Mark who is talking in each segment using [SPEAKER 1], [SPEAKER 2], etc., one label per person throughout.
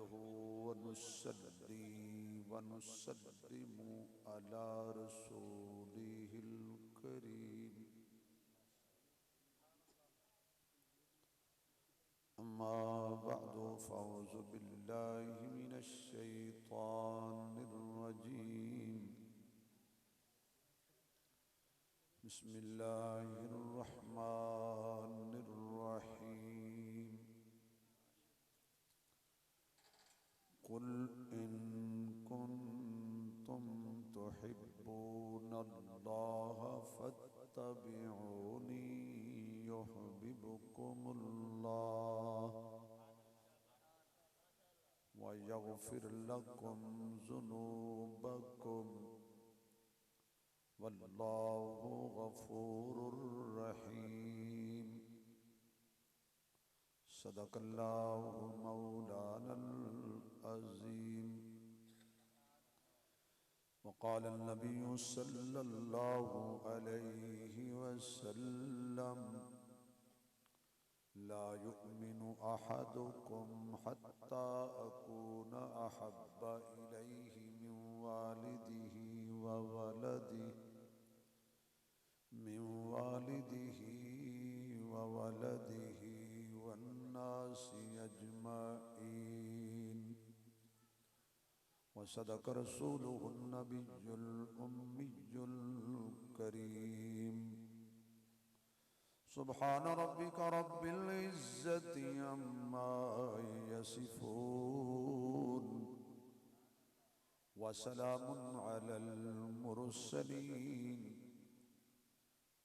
[SPEAKER 1] नहमदुहु व नुसल्ली व नुसल्लिमु अला रसूलिहिल करीम। अम्मा बअदु फ़अऊज़ु बिल्लाहि मिनश शैतानिर रजीम। बिस्मिल्लाहिर रहमानिर रहीम। कुल इन कुन्तुम तुहिब्बूनल्लाह फत्तबिऊनी युहब्बिबुकुमुल्लाह व यग़फिर लकुम ज़ुनूबकुम वल्लाहु गफ़ूरुर रहीम। सदक़ल्लाहु मौलानल अज़ीम। वक़ाल नबिय्यु सल्लल्लाहु अलैहि वसल्लम ला युमिनु अहदुकुम हत्ता अकून अहब्बा इलैहि मिन वालिदिही व वलदिही वन्नासि अजमईन। वसदक़ रसूलुहुन नबियुल उम्मियुल करीम। सुब्हान रब्बिका रब्बिल इज़्ज़ति अम्मा यसिफून व सलामुन अलल मुरसलीन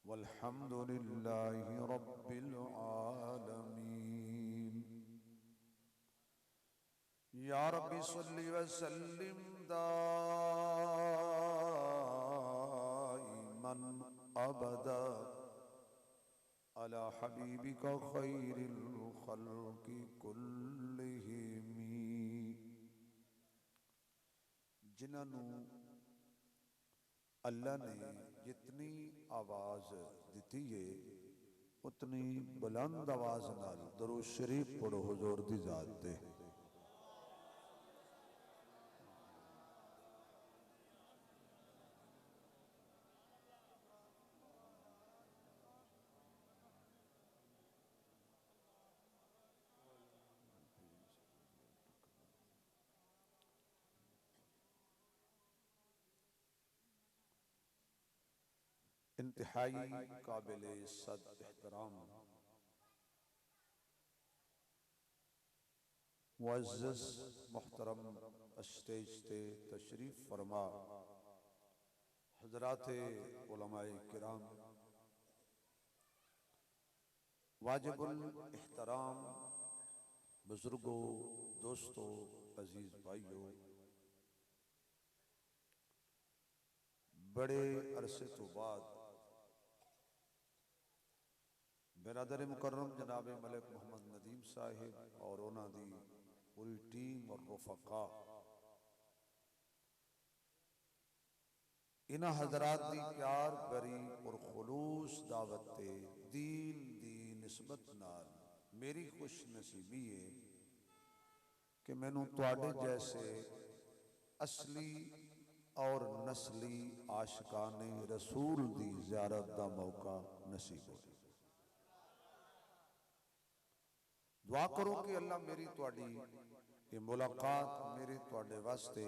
[SPEAKER 1] वल्हम्दुलिल्लाहि रब्बिल आलमीन। या रब्बी सल्लि व सल्लिम दाइमन अबदा अला हबीबिका खैरिल खल्क़ि कुल्लिहिम। जिन्होंने अल्लाह ने जितनी आवाज़ दी है उतनी बुलंद आवाज़ नाल दरूद शरीफ पढ़ो हुजूर दी ज़ात ते। इंतहाई काबिल सद एहतराम मुअज़्ज़ज़ मुहतरम स्टेज ते तशरीफ फरमा हज़राते उलमाए किराम, वाजिबुल एहतराम बुजुर्गों, दोस्तों, अजीज भाइयों, बड़े अरसे तो बाद बिरादर मुकर्रम जनाब मलिक मोहम्मद नदीम साहिब और उन्हां दी पूरी टीम और रुफका इन्हां हज़रात दी प्यार भरी और खुलूस दावत ते दीन दी निस्बत नाल मेरी खुश नसीबी है कि मैनू तुहाडे जैसे असली और नस्ली आशिकाने रसूल दी ज़ियारत दा मौका नसीब हो। दुआ करो कि अल्लाह मेरी तुहाडी ये मुलाकात मेरे तुहाडे वास्ते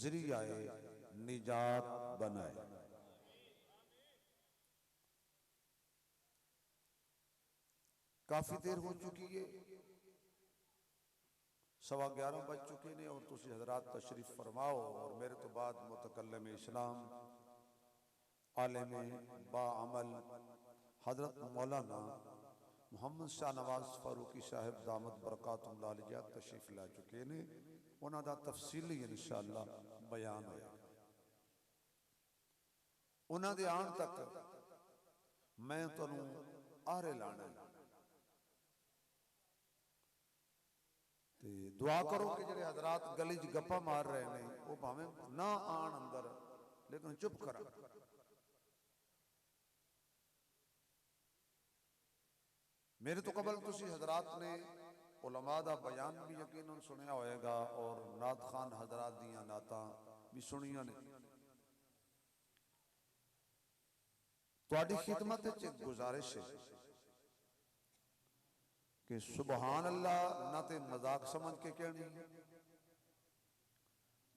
[SPEAKER 1] ज़रिया निजात बनाए। काफी देर हो चुकी है, 11:15 बज चुके ने और तुसी हजरात तशरीफ फरमाओ और मेरे तो बाद मुतकल्लिम इस्लाम आलिम बाअमल हजरत मौलाना मोहम्मद शाह नवाज फारूकी साहब दामद बरकातुहुल्लाह अलैहि तशरीफ ला चुके ने। उन्हां दा तफसीली इंशाअल्लाह बयान होया। उन्हां दे आने तक मैं तुहानू आहरे लाना ते दुआ करो कि जेडे हजरात गली च गप्पा मार रहे हैं वो भावें ना आन अंदर लेकिन चुप करा। मेरे तो कबल तुसी हजरात ने उलमा दा बयान भी यकीनन सुनिया होएगा और नात खान हजरात दियां नातां भी सुनिया ने। तुहाडी खिदमत विच एक गुजारिश है कि सुबहान अल्लाह ना ते मजाक समझ के कहनी,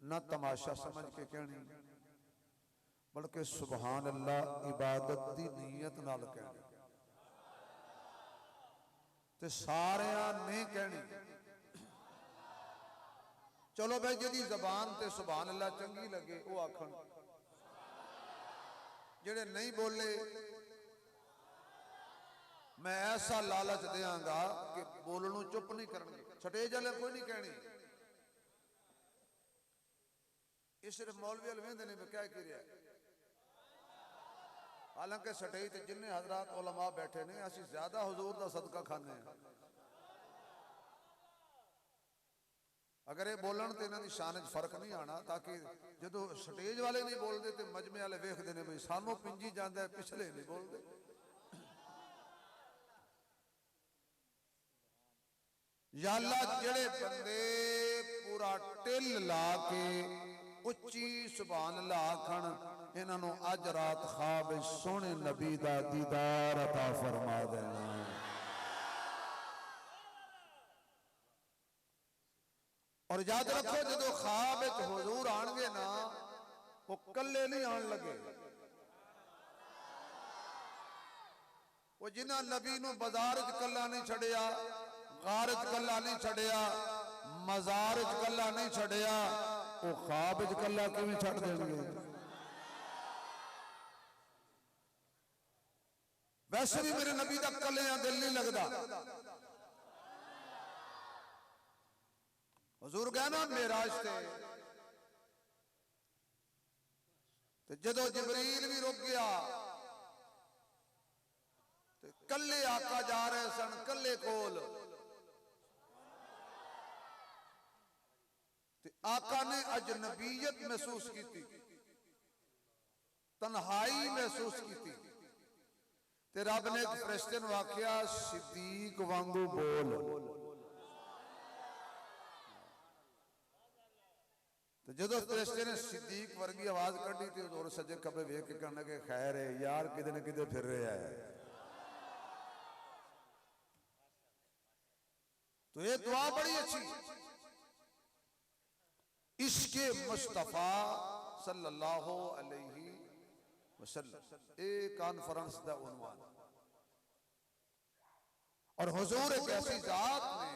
[SPEAKER 1] ना तमाशा समझ के कहनी, बल्कि सुबहान अल्लाह इबादत दी नीयत नाल कहनी ते सारियां नहीं कहनी। चलो भाई जिहदी जबान ते सुबहान अल्लाह चंगी लगे वो आखण, जेड़े नहीं बोले मैं ऐसा लालच देंगा कि बोलनों चुप नहीं करनगे, स्टेज वाले कोई नहीं कहनी। ये सिर्फ मौलवी वाले वेंदे ने मैं क्या कह रहा, हालांकि स्टेज ते जिन्ने हजरात उलमा बैठे ने असीं ज्यादा हुजूर दा सदका खाने हैं। अगर ये बोलन तो इन्हां दी शान च फर्क नहीं आना, ताकि जो स्टेज वाले नहीं बोलते तो मजमे वाले वेखते हैं भाई सानू पिंजी जाता है, पिछले नहीं बोलते। या अल्लाह जेड़े बंदे पूरा टिल ला के उच्ची सुभान अल्लाह आखण, इन्हों अज रात ख्वाब सोने नबी दा दीदार अता फरमा देना। और याद रखो जो ख्वाब हुजूर आएंगे ना वो कले नहीं आन लगे, वो जिन्हें नबी नूं बाजार च कला नहीं छड़िया, गार च कला नहीं छड़िया, मजार च कला नहीं छड़िया, वो ख्वाब च कला किवें छड़ देंगे। वैसे भी मेरे नबी दा कलियां दिल नहीं लगता। हुजूर गए ना मेराज ते जदों जिबरील भी रुक गया ते कल्ले आका जा रहे सन, कल्ले कोल ते आका ने अजनबीयत महसूस की, तन्हाई महसूस की ते रब ने एक फरिश्ते नूं आख्या सिद्दीक वांगू बोल। तो जो फरिश्ते ने सिद्दीक वर्गी आवाज कढ़ी तो हजूर सज्जे खब्बे वेख के कहने के खैर है यार किते न किते फिर रहा है। तो ये दुआ बड़ी अच्छी, इश्के मुस्तफा सल्लल्लाहु अलैहि वसल्लम एक कॉन्फ्रेंस का उन्वान। और हुजूर एक ऐसी जात ने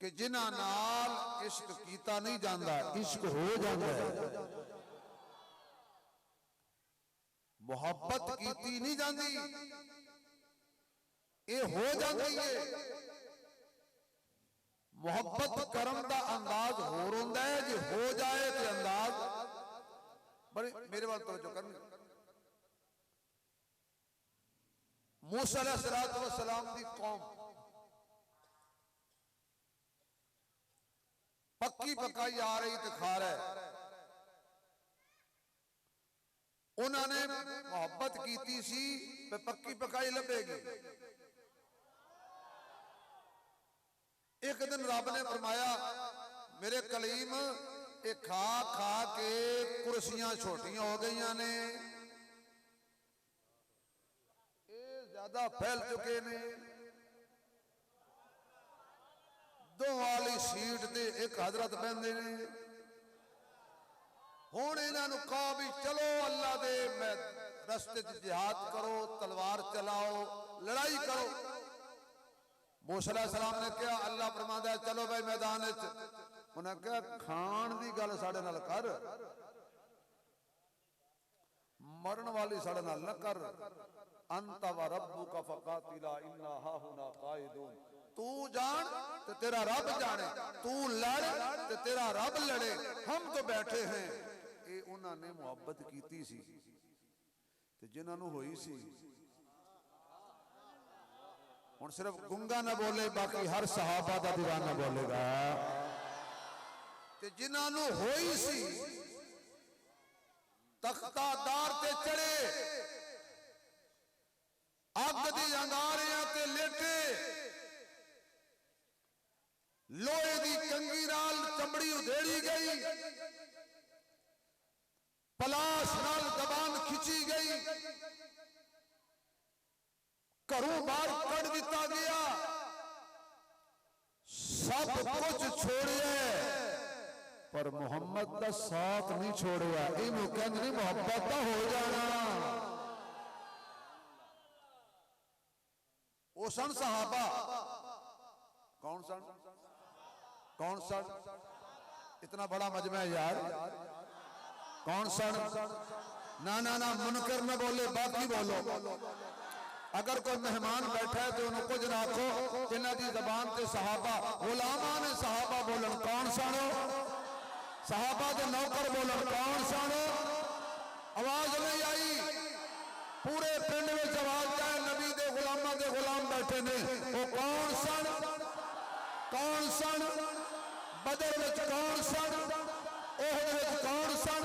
[SPEAKER 1] कि जिन्हां नाल इश्क कीता नहीं जाता, इश्क हो जाता है। मुहब्बत कीती नहीं जाती, ये हो जाती है। मुहब्बत करम का अंदाज होर हुंदा है, जो हो जाए तो अंदाज बड़े। मेरे वाल तवज्जो करनी, मूसा अलैहिस्सलातु वस्सलाम दी कौम पक्की पकाई आ रही तो खा रहे, उन्होंने मोहब्बत की सी पक्की पकाई लभेगी। एक दिन रब ने फरमाया मेरे कलीम ये खा खा के कुर्सियां छोटियां हो गई ने, ये ज्यादा फैल चुके ने, दो वाली सीट ते एक हजरत बहते ने। हुण इन्हां कहो भी चलो अल्लाह दे रस्ते च जिहाद करो, तलवार चलाओ, लड़ाई करो। मूसा अलैहिस्सलाम ने कहा अल्लाह फरमांदा है चलो भाई मैदान च। उन्हें कहा खान की गल साडे नाल कर, मरण वाली साडे नाल न कर। अंत व रब्बुका फकातिला इन्ना हाहुना काइदून, तू जान तो तेरा रब जाने, तू लड़ तो तेरा रब लड़े, हम तो बैठे हैं। ये उन्होंने मुहब्बत की सी ते जिन्होंने हुई सी। हुण सिर्फ गुंगा ना बोले, बाकी हर सहाबा दा दीवाना बोलेगा। ते जिन्होंने हुई सी तख्तादार ते चढ़े, अग दी अंगारियां ते लेटे, लोहे की कंगी नाल चमड़ी उधेड़ी गई, पलाश नाल जबान खिंची गई, घरों बाहर कड़ दिता गया, सब कुछ छोड़िए पर मुहम्मद का साथ नहीं छोड़िया। इनू कहंदे नहीं मोहब्बत का हो जाना। वो सन सहाबा, कौन सन, कौन सन, इतना बड़ा मजमा है यार, कौन सन, ना ना ना मुनकर न बोले बाकी बोलो। अगर कोई मेहमान बैठा है तो उनको कुछ आखो जिन्हों की जबान से सहाबा गुलामा ने सहाबा बोलन, कौन सन, सहाबा के नौकर बोलन, कौन सन। आवाज नहीं आई, पूरे पिंड में आवाज जाए नबी दे गुलामा के गुलाम बैठे ने, वो कौन सन, कौन सन, बदर विच कौन सन, ओहद विच कौन सन,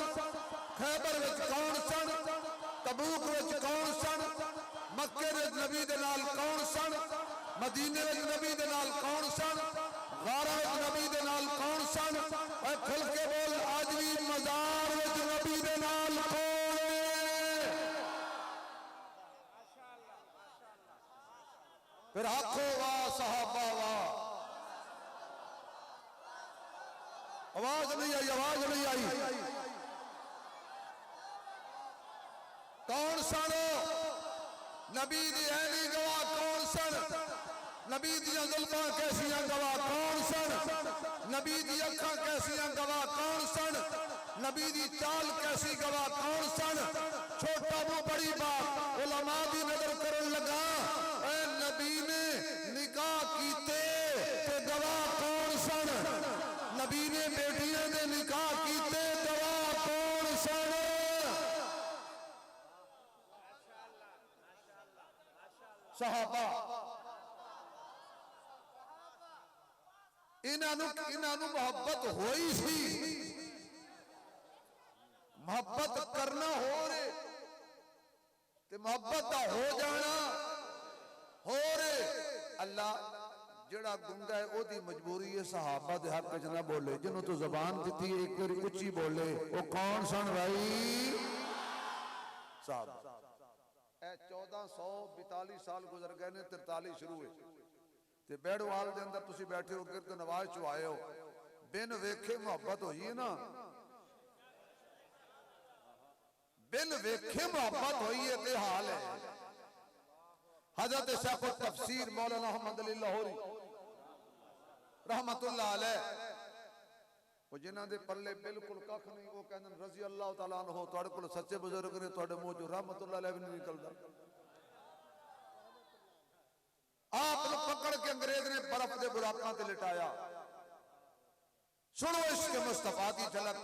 [SPEAKER 1] खैबर विच कौन सन, तबूक विच कौन सन, मक्के विच नबी दे नाल कौन सन, मदीने विच नबी दे नाल कौन सन, गारा विच नबी दे नाल कौन सन। और खुल के बोल, आज भी मजार विच नबी दे नाल कौन है। फिर आखो वाह सहाबा वाह। आवाज नहीं आई, आवाज नहीं आई। कौन सन नबी दी ऐनी गवाह, कौन सन नबी दियां जुल्फां कैसियां गवाह, कौन सन नबी दी अखां कैसियां गवाह, कौन सन नबी दी चाल कैसी गवाह, कौन सन। छोटा वो बड़ी बात उलमा दी नजर करन लगा, ऐ नबी ने निकाह कीते ते गवाह कौन सन, नबी ने बेटियां दे निकाह कीते गवाह कौन सन। सहाबा। इन्हों मोहब्बत होई सी, मोहब्बत करना हो रहे ते मोहब्बत का हो जाना हो रहे। अल्लाह जड़ा गुंगा है ओदी मजबूरी है सहाबा दे हक च ना बोले, जिन्हों तो जबान दी एक बार उच्ची बोले, वो कौन सन भाई साहब। 1442 साल गुजर गए ने, 43 शुरू हुए ते बैड़वाल दे अंदर तुसी बैठे हो, गिरद नवाज चो आए हो, बिन वेखे मोहब्बत हुई है ना, बिन वेखे मोहब्बत हुई है ते हाल है। हजरत शेख तफसीर मौलाना अहमद अली लाहौरी रहमतुल्लाह अलैह, वो जिन्हां दे पल्ले बिल्कुल कख नहीं, वो कहंदे रजी अल्लाह तआला अन्हु, तुहाडे कोल सच्चे बुजुर्ग ने, तुहाडे मुंह चों रहमतुल्लाह अलैह भी नहीं निकलदा। आप पकड़ के अंग्रेज ने बर्फ के बुराकां ते लिटाया। सुनो इश्क मुस्तफा की झलक।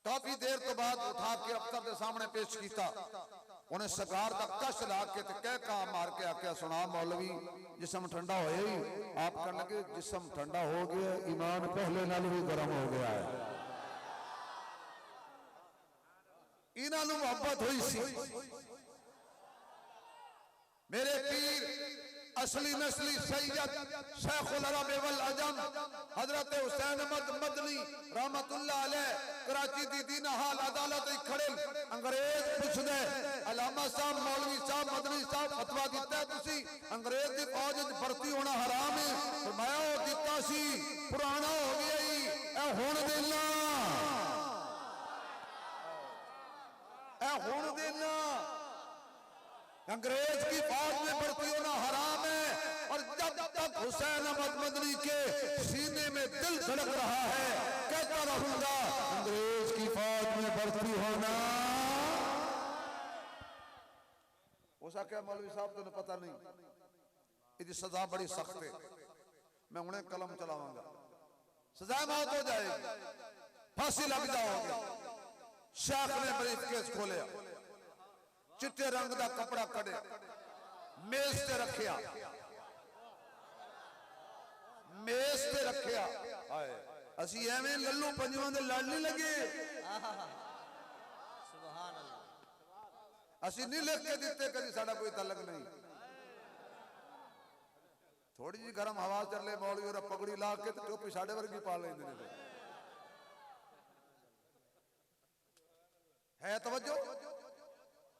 [SPEAKER 1] काफी देर तो बाद उठा के अफसर के सामने पेश किया, उन्हें सरकार का कश ला के कह कहा मार के आख्या, सुना मौलवी जिसम ठंडा हो ही। आप कहने लगे जिसम ठंडा हो गया, ईमान पहले नाल भी गर्म हो गया है। इन्हों मोहब्बत हुई सी। मेरे पीर असली नस्ली सैयद शेखुल अरब वल अजम हजरत हुसैन अहमद मदनी रहमतुल्लाह अलैह कराची दी दीन हाल अदालत खड़े, अंग्रेज पुछदे अलामा साहब मौलवी साहब मदनी साहब फतवा दिता है तुसी अंग्रेज दी फौज विच भर्ती होना हराम है। फरमाया ओ दिता सी, पुराना हो गया ही, ए हुण देना, ए हुण देना। अंग्रेज की फौज में भर्ती होना हराम है, और जब तक हुसैन अहमद मदनी के सीने में दिल धड़क रहा है कहता रहूंगा अंग्रेज की फौज में भर्ती होना। हो सके मौलवी साहब तुमने पता नहीं, इसकी सजा बड़ी सख्त है, मैं उन्हें कलम चलाऊंगा, सजा मौत हो जाएगी, फांसी लग जाओगे। शेख ने ब्रीफकेस खोलिया, चिट्टे रंग का कपड़ा कड़े मेज ते रखिया, मेज ते रखिया। असी एवें लल्लू पंजवां दे लड़ नहीं लगे, असी नहीं लिख के दिते, कभी साडा कोई तलक नहीं। थोड़ी जी गर्म हवा चले मौलवी और पगड़ी ला के तो टोपी साढ़े वर्गी पा लेंदे ने है तवज्जो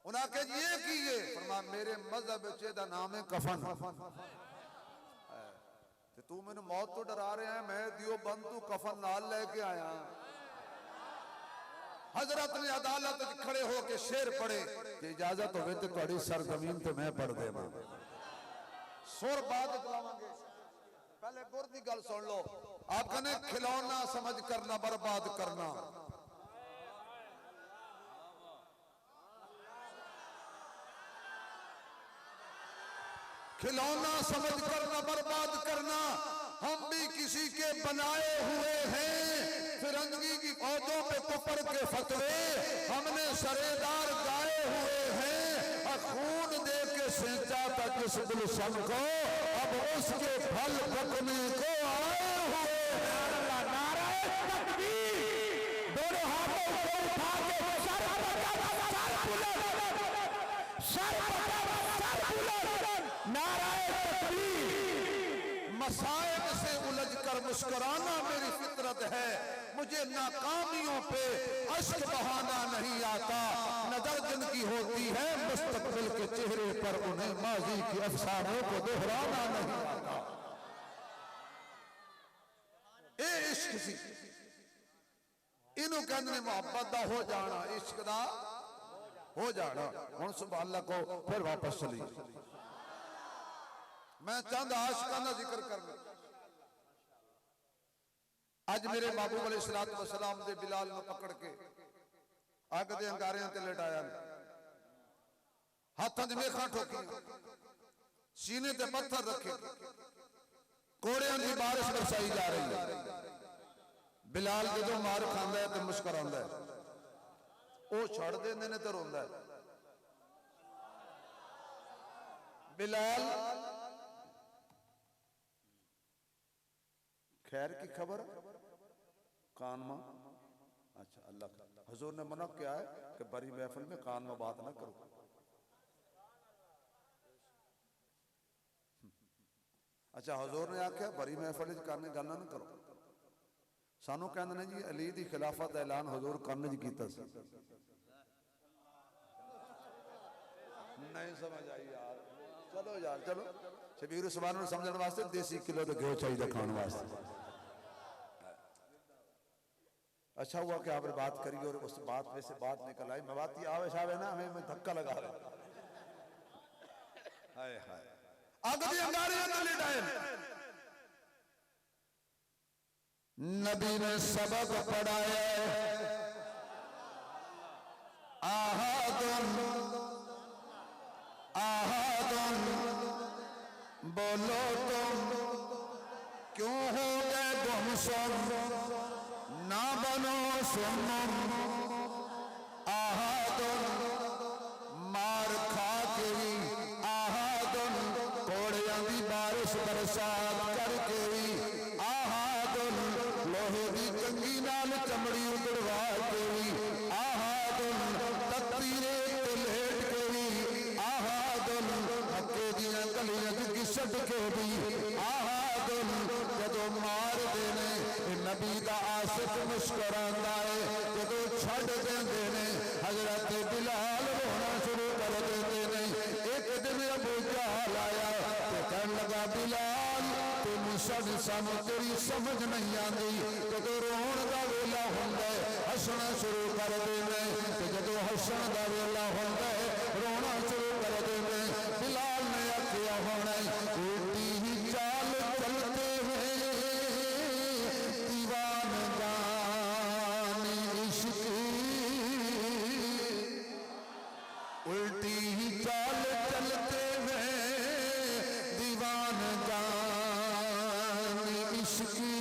[SPEAKER 1] उन्हें कहा जी ये की है फरमाया मेरे मजहब दा नाम है कफन ते तू मैनू मौत तो डरा रहा है मैं दियो बंद तू कफन नाल लेके आया हजरत ने अदालत खड़े होके शेर पढ़े कि इजाजत होवे ते तुहाडी सरजमीन ते मैं पढ़ देवां सुर बाद बुलावांगे पहले गुर दी गल सुन लो आप कहने खिलौना समझ करना बर्बाद करना खिलौना समझ करना बर्बाद करना हम भी किसी के बनाए हुए हैं फिरंगी की पौधों पे कुफर के फतवे हमने सरेदार गाए हुए हैं खून दे के सेंचा था जिस गुलशन को अब उसके फल पकने को आए हुए हैं नाराए तकबीर दोनों हाथों को उठा के सर नाराए तकबीर मसाइब से उलझ कर मुस्कुराना मेरी फितरत है मुझे नाकामियों पे अश्क बहाना नहीं आता नजर जिनकी होती है मुस्तकबिल के चेहरे पर उन्हें माजी के अफसानों को दोहराना नहीं आता ए इश्क सी इन्हों कहते हैं मोहब्बत दा हो जाना इश्क दा हो जाना हुण सुभान अल्लाह को फिर वापस चली मैं चंद आशिकाना जिक्र करना अज मेरे महबूब अलैहिस्सलातु वस्सलाम दे बिलाल नूं पकड़ के अग दे अंगारियां ते लटाया हाथां च मेखां ठोकियां सीने ते पत्थर रखे कोड़ियां की बारिश बरसाई जा रही है बिलाल जदों मार खांदा है ते मुस्कुरांदा है वो छड़ देंदे ने ते रोंदा है बिलाल खैर की खबर कान में अच्छा अल्लाह हुजूर ने मना किया है कि बड़ी महफिल में कान में बात ना करो अच्छा हुजूर ने आख्या बड़ी महफिल कान में गल ना करो सानू कहंदे ने जी अली दी खिलाफत दा ऐलान हुजूर कान च कीता सी नहीं समझ आई यार चलो यार चलो शबीर उस्मान नूं समझण वास्ते देसी किलो तो घ्यो चाहिए खाने वास्ते अच्छा हुआ कि आपने बात करी और उस बात में से बात निकल आई मवाती आवेश आवे ना हमें मैं धक्का लगा रहा हाय हाय आग दी अंगारियां ते लिटाए नबी ने सबक पढ़ाया आहदुन आहदुन बोलो तुम क्यों हो गए गुमसुम ना बनो सुन्नुम आहदुन मार खा के भी आहदुन कोड़ियां दी बारिश बरसात करके भी आहदुन लोहे दी कंगी नाल चमड़ी उड़वा के भी आहदुन तत्ती रेत ते लेट के भी आहदुन मक्के दियां गलियां च घिसट के भी आहदुन जदों मार देने नबी दा आशिक मुस्कुरांदा है जदों छड़ देंदे ने हजरत बिलाल रोना शुरू कर देंदे ने एक दिन अबू जहल आया तो कहने लगा बिलाल तेनू सानू तेरी समझ नहीं आती जदों रोण दा वेला हुंदा है हसना शुरू कर देंदे ते जदों हसन दा वेला हुंदा है रोना शुरू कर देंदे बिलाल ने आख्या होना उल्टी ही चाल चलते उल्टी ही चाल चलते हैं दीवान जान इश्की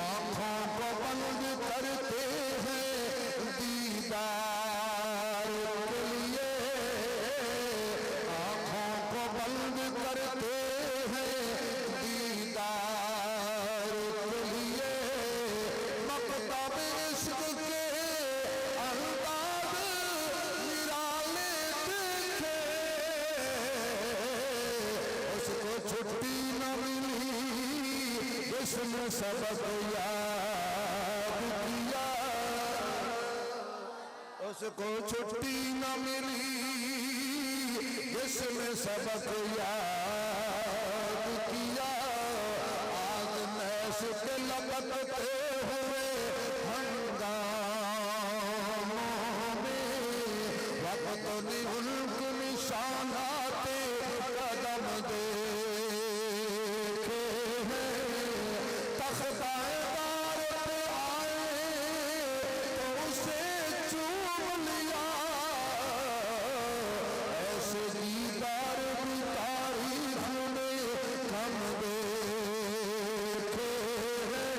[SPEAKER 1] आंखों को बंद करते हैं दीदार के लिए आंखों को बंद करते हैं दीदार के लिए मकतब इश्क के अंदाज निराले देखे उसको
[SPEAKER 2] जिसमें सबक याद किया उसको छुट्टी न मिली, जिसमें सबक याद किया आज मैश के लपकते हुए हंगामों में वक्त ने उनके निशानाते कदम देखे हैं। तख्ताएदार पे आए तो उसे चूम लिया, ऐसे दीदार भी तारीख में कम देखे हैं।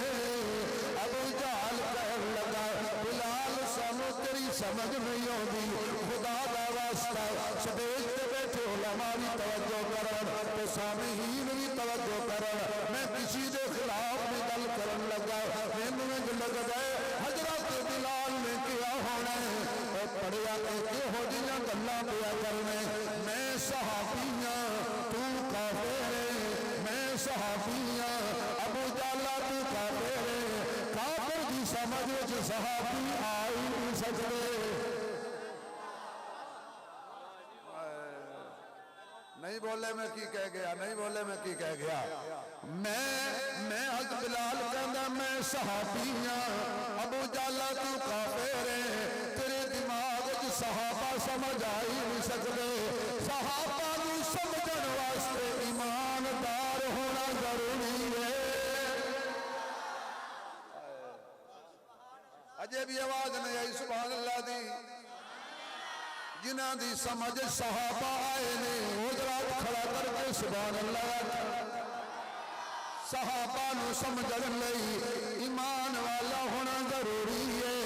[SPEAKER 2] अब जाल कर लगा बिलाल सानू तेरी समझ नहीं आती, खुदा दा वास्ता स्टेज पे बैठे उलमानी तवज्जो करन ते सामीन भी तवज्जो करन। मैं किसी दे खिलाफ नहीं गल करन लगा, मैनू इंज लगदा है हजरत बिलाल ने क्या होना है पढ़िया के किहो जिहियां गल्लां पिया करने। मैं सहाबीयां तू काफिर है, मैं सहाबीयां अबू जाला तू काफिर है। काफिर की समझ विच सहाबी आ ही नहीं सकदे।
[SPEAKER 1] नहीं बोले मैं की कह गया, नहीं बोले मैं की कह गया।
[SPEAKER 2] मैं हज़रत बिलाल कहंदा मैं सहाबीयां अबू जाला तू काफिर है। तेरे दिमाग च सहाबा समझ आ ही नहीं सकदे। सहाबा नूं समझण वास्ते ईमानदार होना जरूरी है।
[SPEAKER 1] अजे भी आवाज नहीं आई सुभान अल्लाह दी।
[SPEAKER 2] जिन्हां दी समझ सहाबा आए ने वो जरा खड़ा करके सुभान अल्लाह। सहाबा नूं समझण लई ईमान वाला होना जरूरी है।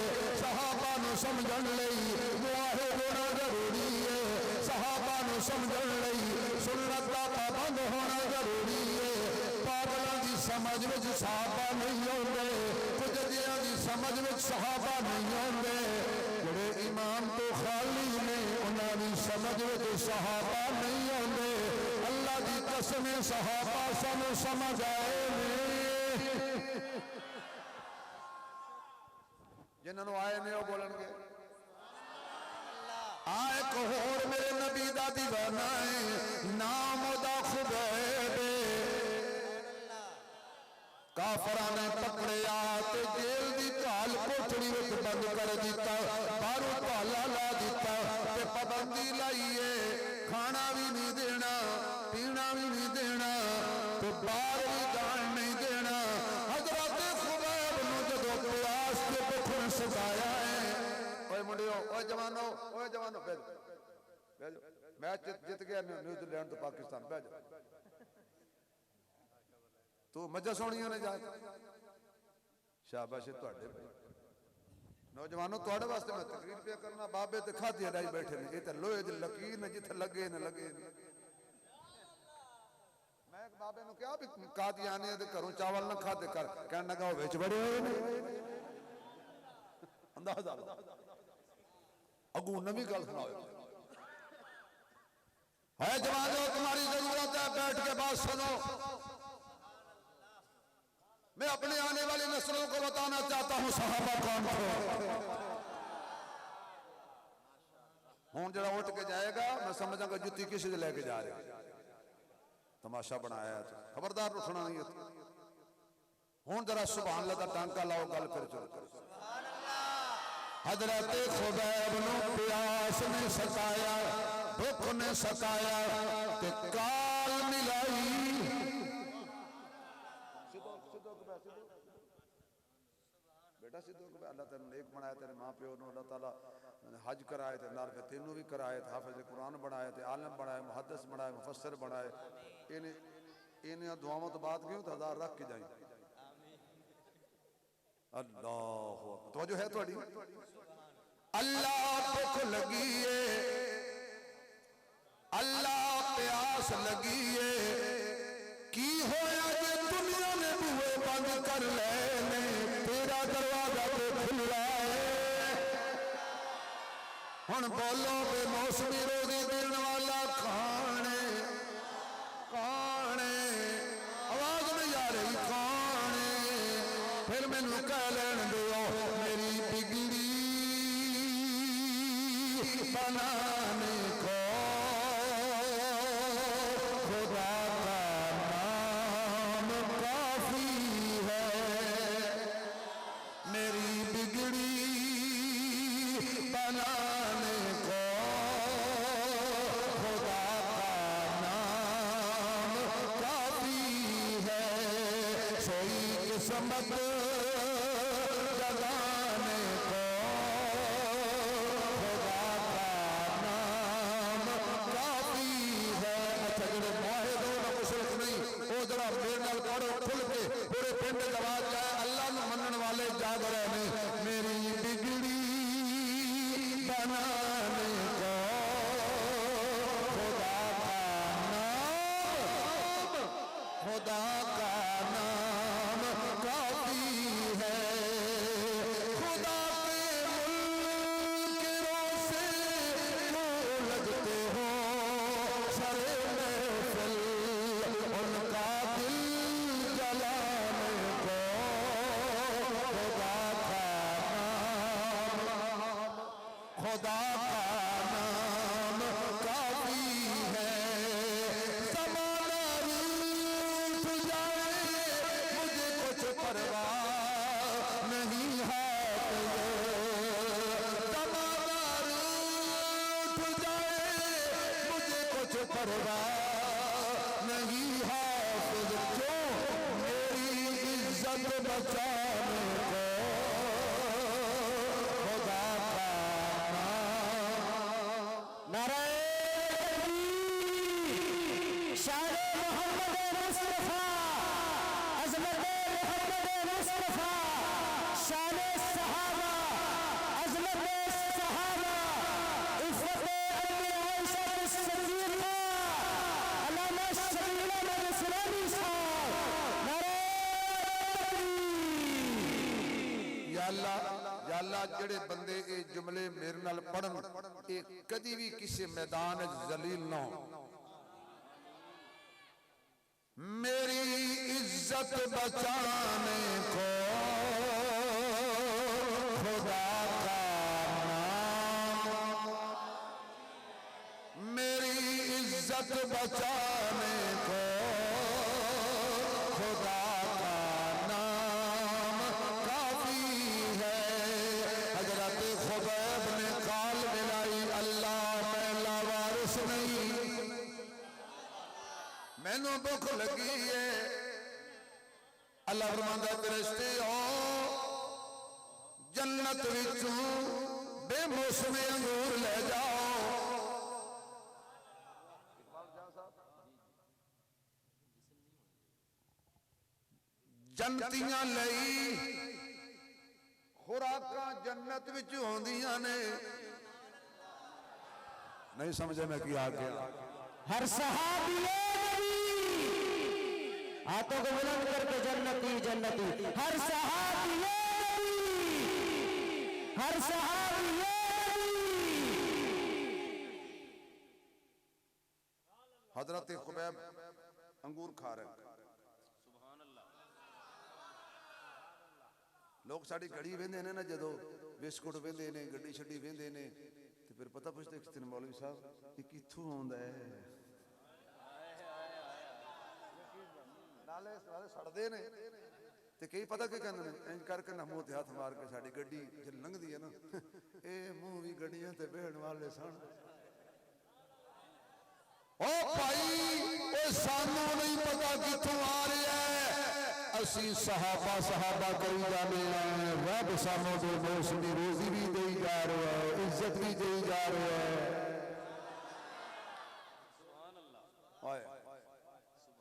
[SPEAKER 2] सहाबा नूं समझण लई मुआहिद होना जरूरी है। सहाबा नूं समझण लई सुन्नत दा पाबंद होना जरूरी है। पागलों की समझ विच सहाबा नहीं आउंदे, कुछ जिहां दी समझ विच सहाबा नहीं आउंदे। बड़े ईमान तो खाली ने उन्हां दी समझ विच सहाबा नहीं आउंदे। अल्लाह दी कसम सहाबा सानू समझ आए ने।
[SPEAKER 1] जिन्होंने आए ने वो बोलणगे
[SPEAKER 2] आ एक होर मेरे नबी दा दीवाना है, नाम ओदा खुबैब। काफरां ने पकड़िया ते जेल दी घाल कोठड़ी विच बंद कर दिता, बाहरों ताला ला दिता ते पाबंदी लाइए खाना भी नहीं देना, पीना भी नहीं देना ते बाहर भी जान नहीं देना। हजरत खुबैब नूं जदों प्यास के भुख ने सताया है।
[SPEAKER 1] ओए मुंडियो, ओए जवानो, ओए जवानो बैठ बैठ। मैच जीत गया न्यूजीलैंड तो पाकिस्तान, बैठ जा। तू मजा सोनिया ने जा शाबाश तुहाडे नौजवानों तुहाडे वास्ते मैं तकरीर पे करना। बाबे ते खादी अडाई बैठे ने, ये तो लोहे दी लकीर ने जिथे लगे ने लगे ने। मैं एक बाबे नु कहा भी कादियाने दे घरों चावल ना खादे कर, कहन लगा ओ विच बड़े होए ने। अंदाजा अगू नवी गल सुनाओ
[SPEAKER 2] है जवानों, तुम्हारी जरूरत है बैठ के बात सुनो। मैं अपने आने वाली नस्लों को बताना चाहता हूं सहाबा कौन थे।
[SPEAKER 1] हूं जरा उठ के जाएगा मैं समझांगा जुत्ती किसी से लेके जा रहे तमाशा बनाया। खबरदार उठना नहीं है। हूं जरा सुभान अल्लाह दा टांका लाओ, गल कर चलो।
[SPEAKER 2] हजरत खुबैब नूं प्यास ने सताया, भुख ने सताया ते काल मिलाई।
[SPEAKER 1] बेटा सिद्धो अल्लाह तेन नेक बनाया, तेरे माँ प्यो ने अल्लाह ताला हज कराए थे, नाल तेनू भी कराए थे, हाफिज कुरान बनाए थे, आलम बनाए, मुहद्दिस बनाए, मुफस्सिर बनाए। इन्हें दुआओं तो बात क्यों हजार रख के जाए। अल्लाह तो जो है थोड़ी
[SPEAKER 2] अल्लाह भुख लगी है, अल्लाह प्यास लगी है। की होया जे दुनिया ने बूहे बंद कर लेने, तेरा दरवाजा तो खुला है। हुण बोलो बेमौसमी रोजी देने वाला कौन है? कौन है? आवाज नहीं आ रही, कौन है? फिर मैनू कह लैन दियो मेरी बिगड़ी बनाने को खुदा का नाम काफी है। मेरी बिगड़ी बनाने को खुदा का नाम काफी है। सोई किस्मत जगाने को खुदा का नाम काफी है। अच्छा जो मुआहिद हो ना मुशरिक नहीं, वो जरा मेरे नाल पढ़ो खुल के पूरे पिंड जवाब जाए अल्लाह नूं मनण वाले जाग रहे ने। मेरी बिगड़ी बनाने को खुदा का नाम काफी है। खुदा के मुल्किरों से क्यों लगते हो सरे महफिल, उनका दिल जलाने को खुदा का नाम काफी है। ज़माना रूठ जाए मुझे कुछ परवाह नहीं है। ज़माना रूठ जाए मुझे कुछ परवाह नहीं है। क्यों मेरी इज्जत बचाने को खुदा का नारे शान मोहम्मद मुस्तफा, अज़मत मोहम्मद मुस्तफा, शान सहाबा, अज़मत सहाबा, इफ़्फ़त अम्मे आयशा सिद्दीक़ा, अल्लामा शरीला रसूली साहब, नारे या अल्लाह जेड़े बंदे ये जुमले मेरे नाल पढ़न ये कदी भी किसी मैदान जलील ना हो। मेरी इज्जत बचाने को खुदा का नाम, मेरी इज्जत बचाने को खुदा का नाम काफी है। हजरत खुबैब ने काल मिलाई अल्लाह मैं लावारिस नहीं, मैनू भुख लगी है। अल्लाह फरमांदा फरिश्ते आओ जन्नत विचों बेमौसमे अंगूर ले जाओ। जन्नतियां लई खुराकां जन्नत विच होंदियां ने। नहीं समझे मैं क्या आ गया।
[SPEAKER 3] हर सहाबी हाथों को बुलंद करके जन्नती जन्नती, हर सहाबी हर सहाबी
[SPEAKER 1] हजरत खुबैब अंगूर खा रहे हैं। लोग साड़ी घड़ी वेंदे ने ना, जदों बिस्कुट वेंदे ने गड्डी छड्डी वेंदे ने ते फिर पता पुछते किस दिन मौलवी साहब ये कित्थों आउंदा है। नाले सड़दे ने ते कई पता की कहंदे ने इंज करके ना मूंह ते हाथ मार के साड़ी गड्डी जे लंघदी है ना ए मूंह भी गड्डियां ते बहण वाले सन।
[SPEAKER 2] ओ भाई ए सानू नहीं पता कित्थों आ रहा है, असी सहाबा करी जाने रब सानू दे मौसमी रोजी भी दे जा रहा है, इज्जत भी दे जा रहा है।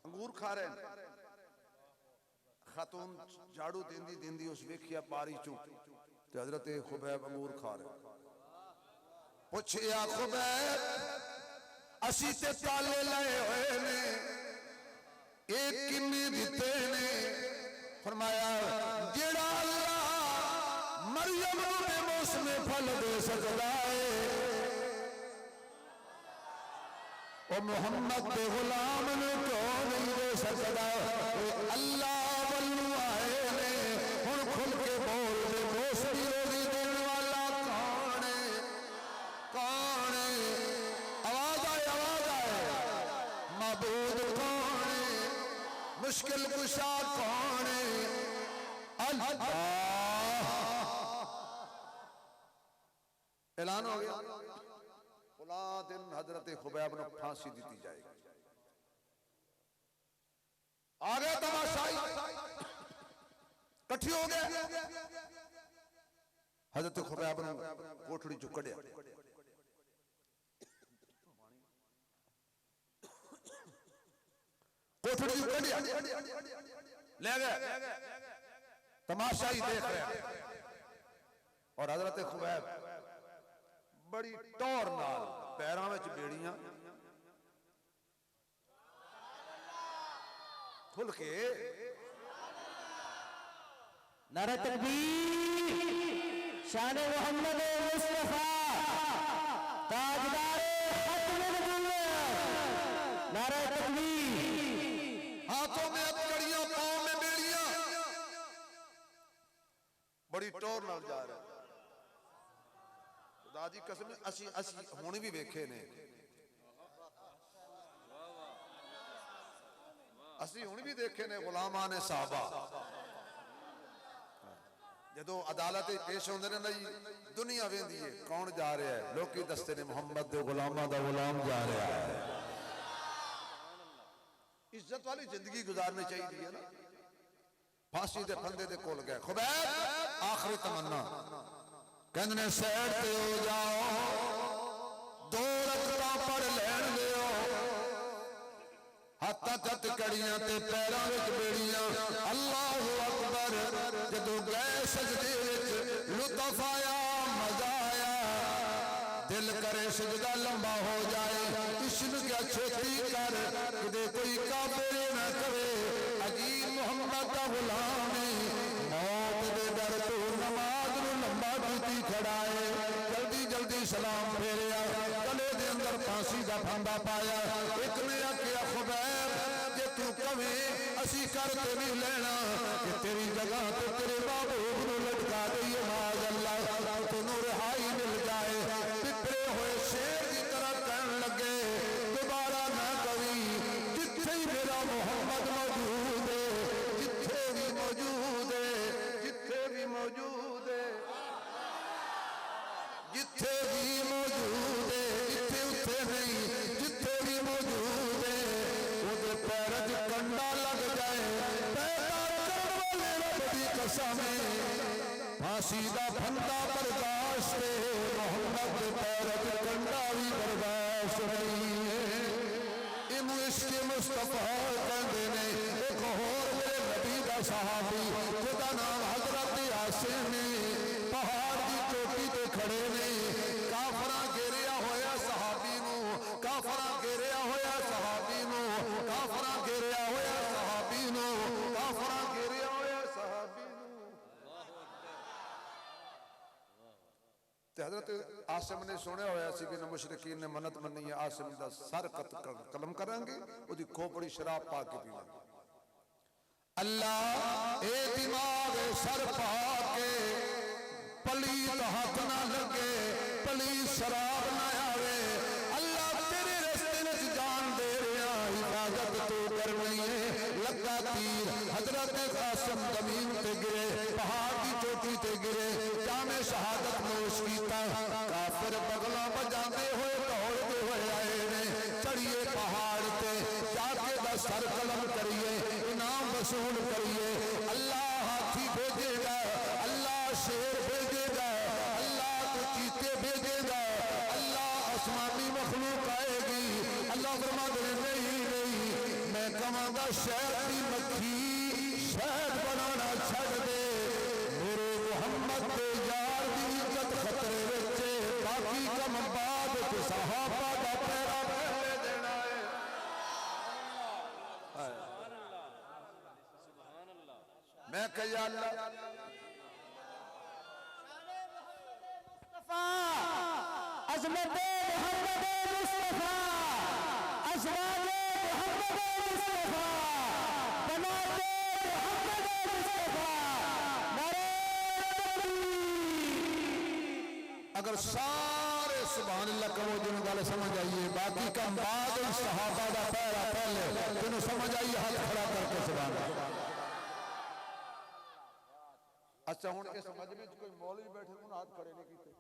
[SPEAKER 1] अंगूर खा रहे हैं। खातून झाड़ू देंदी देंदी उस वेखिया बारी चू ते हजरत खुबैब अंगूर खा रहे।
[SPEAKER 2] पुछया खुबैब असी ते ताले लाए हुए ने एक किन्ने दिते ने। फरमाया जेड़ा अल्लाह मरियम नूं बेमौसमे फल दे सकदा है ओ मुहम्मद के गुलाम नूं क्यों नहीं दे सकदा। अल्लाह वल्लू आए ने हुण कुशा कौन अल्लाह। ऐलान हो गया फला दिन हजरत खुबैब ने फांसी दी जाएगी। आ गया तमाशाई कट्ठी हो गया। हजरत खुबैब ने कोठड़ी चो कढ़िया कोठड़ी चो कढ़िया ले गया तमाशाई देख रहे हैं। और हजरत खुबैब बड़ी टौर नाल पैरों में बेड़ियां खुल के
[SPEAKER 3] नारे तकबीर शान मोहम्मद मुस्तफा ताजदार खत्म नबुव्वत। नारे तकबीर।
[SPEAKER 2] हाथों में हथकड़ियां पांव में बेड़ियां बड़ी टौर नाल जा रहे। खुदा दी कसम असी हुण भी वेखे ने असी हुण भी देखे ने गुलामां ने साहबा जदों अदालत पेश होंदे ने जी दुनिया वेंदी है कौन जा रहा है लोग दसते ने मुहम्मद दे गुलामां दा गुलाम जा रहा है। इज्जत वाली जिंदगी गुजारनी चाहिए ना। फांसी दे फंदे दे कोल गए खुबैब आखिरी तमन्ना कहंदे ने साइड ते हो जाओ 2 रकअतां पढ़ लैण दिओ। हाथां ते हथकड़ियां ते पैरां विच बेड़ियां अल्लाहु अकबर। जदों गए सजदे विच लुत्फ आया मजा आया दिल करे सजदा लंबा हो जाए। इश्क क्या छेती कर किदे कोई काबिल न करे। अजीब मोहम्मद दा गुलाम है मौत दे डर तो नमाज नूं लंबा कीती खड़ा है। जल्दी जल्दी सलाम फेरिया गले दे अंदर फांसी दा फंदा पाया। एक ने आख्या खुबैब जे तू कवे असी कर ते नहीं लेना कि तेरी जगह तो तेरे महबूब नूं लटका दईए। माज अल्लाह तेनू रिहाई मिल जाए। पिपरे हुए शेर की तरह कहन लगे दोबारा ना कभी जिथे ही मेरा मोहम्मद मौजूद है जिथे भी मौजूद है जिथे भी मौजूद है जिथे भी मौजूद है जिथे उथे नहीं जिथे भी मौजूद है उहदे पैर च कंडा लग जाए। पैदा करन वाले रब दी कसम फांसी दा फंदा बर्दाश्त है मोहम्मद दे पैर च कंडा भी बर्दाश्त नहीं है। इनू इश्क मुस्तफा कहंदे ने। एक होर मेरे नबी दा सहाबी जिहदा नाम हजरत आसिम ने पहाड़ की चोटी ते खड़े ने। काफरा घेरिया होया सहाबी नू काफरा घेरिया होया सहाबी नू काफरा घेरिया होया सहाबी नू काफरा घेरिया होया सहाबी नू। ते हजरत आसिम ने सुनिया होया सी कि मुशरिकीन ने मन्नत मन्नी है आसिम दा सर कलम करांगे ओदी खोपड़ी शराब पा के पीवांगे। अल्लाह ए दिमाग सर पा के पलीत हाथ ना लगे पलीत शराब ना आवे। अल्लाह तेरे रस्ते में जान दे रहा हिफाजत तो करनी है। लगा तीर हजरत कासिम जमीन ते गिरे पहाड़ की चोटी ते गिरे जामे शहादत नोश कीता। काफिर बगला बजाते हुए दौड़ते हुए आए ने। चढ़िए पहाड़ ते जाके दा सर कलम करिए इनाम वसूल करिए। अल्लाह हाथी भेजेगा अल्लाह शेर भेजेगा अल्लाह तो चीते भेजेगा अल्लाह आसमानी मखलूक आएगी। अल्लाह फरमाते नहीं नहीं मैं कहांगा शहर की मक्खी शहद बनाना छड़ दे। मेरे मोहम्मद के यार की इज्जत खतरे विच बाकी कम बाद सहाबा दा पैरा पहले देना है। मैं कहा अल्लाह
[SPEAKER 3] अजमत मोहम्मद मुस्तफा अजमत मोहम्मद मुस्तफा बनाते मोहम्मद मुस्तफा। नारे तकबीर।
[SPEAKER 2] अगर सारे सुभान अल्लाह कहो जिन गल समझ आइए बाकी का बाद सहाबा दा पैरा पहले जिन्हों समझ आइए हाथ खड़ा करके सुभान अल्लाह।
[SPEAKER 1] अच्छा हुण इस मजमे च कोई मौलवी बैठे उन्हें हाथ खड़े नहीं कीते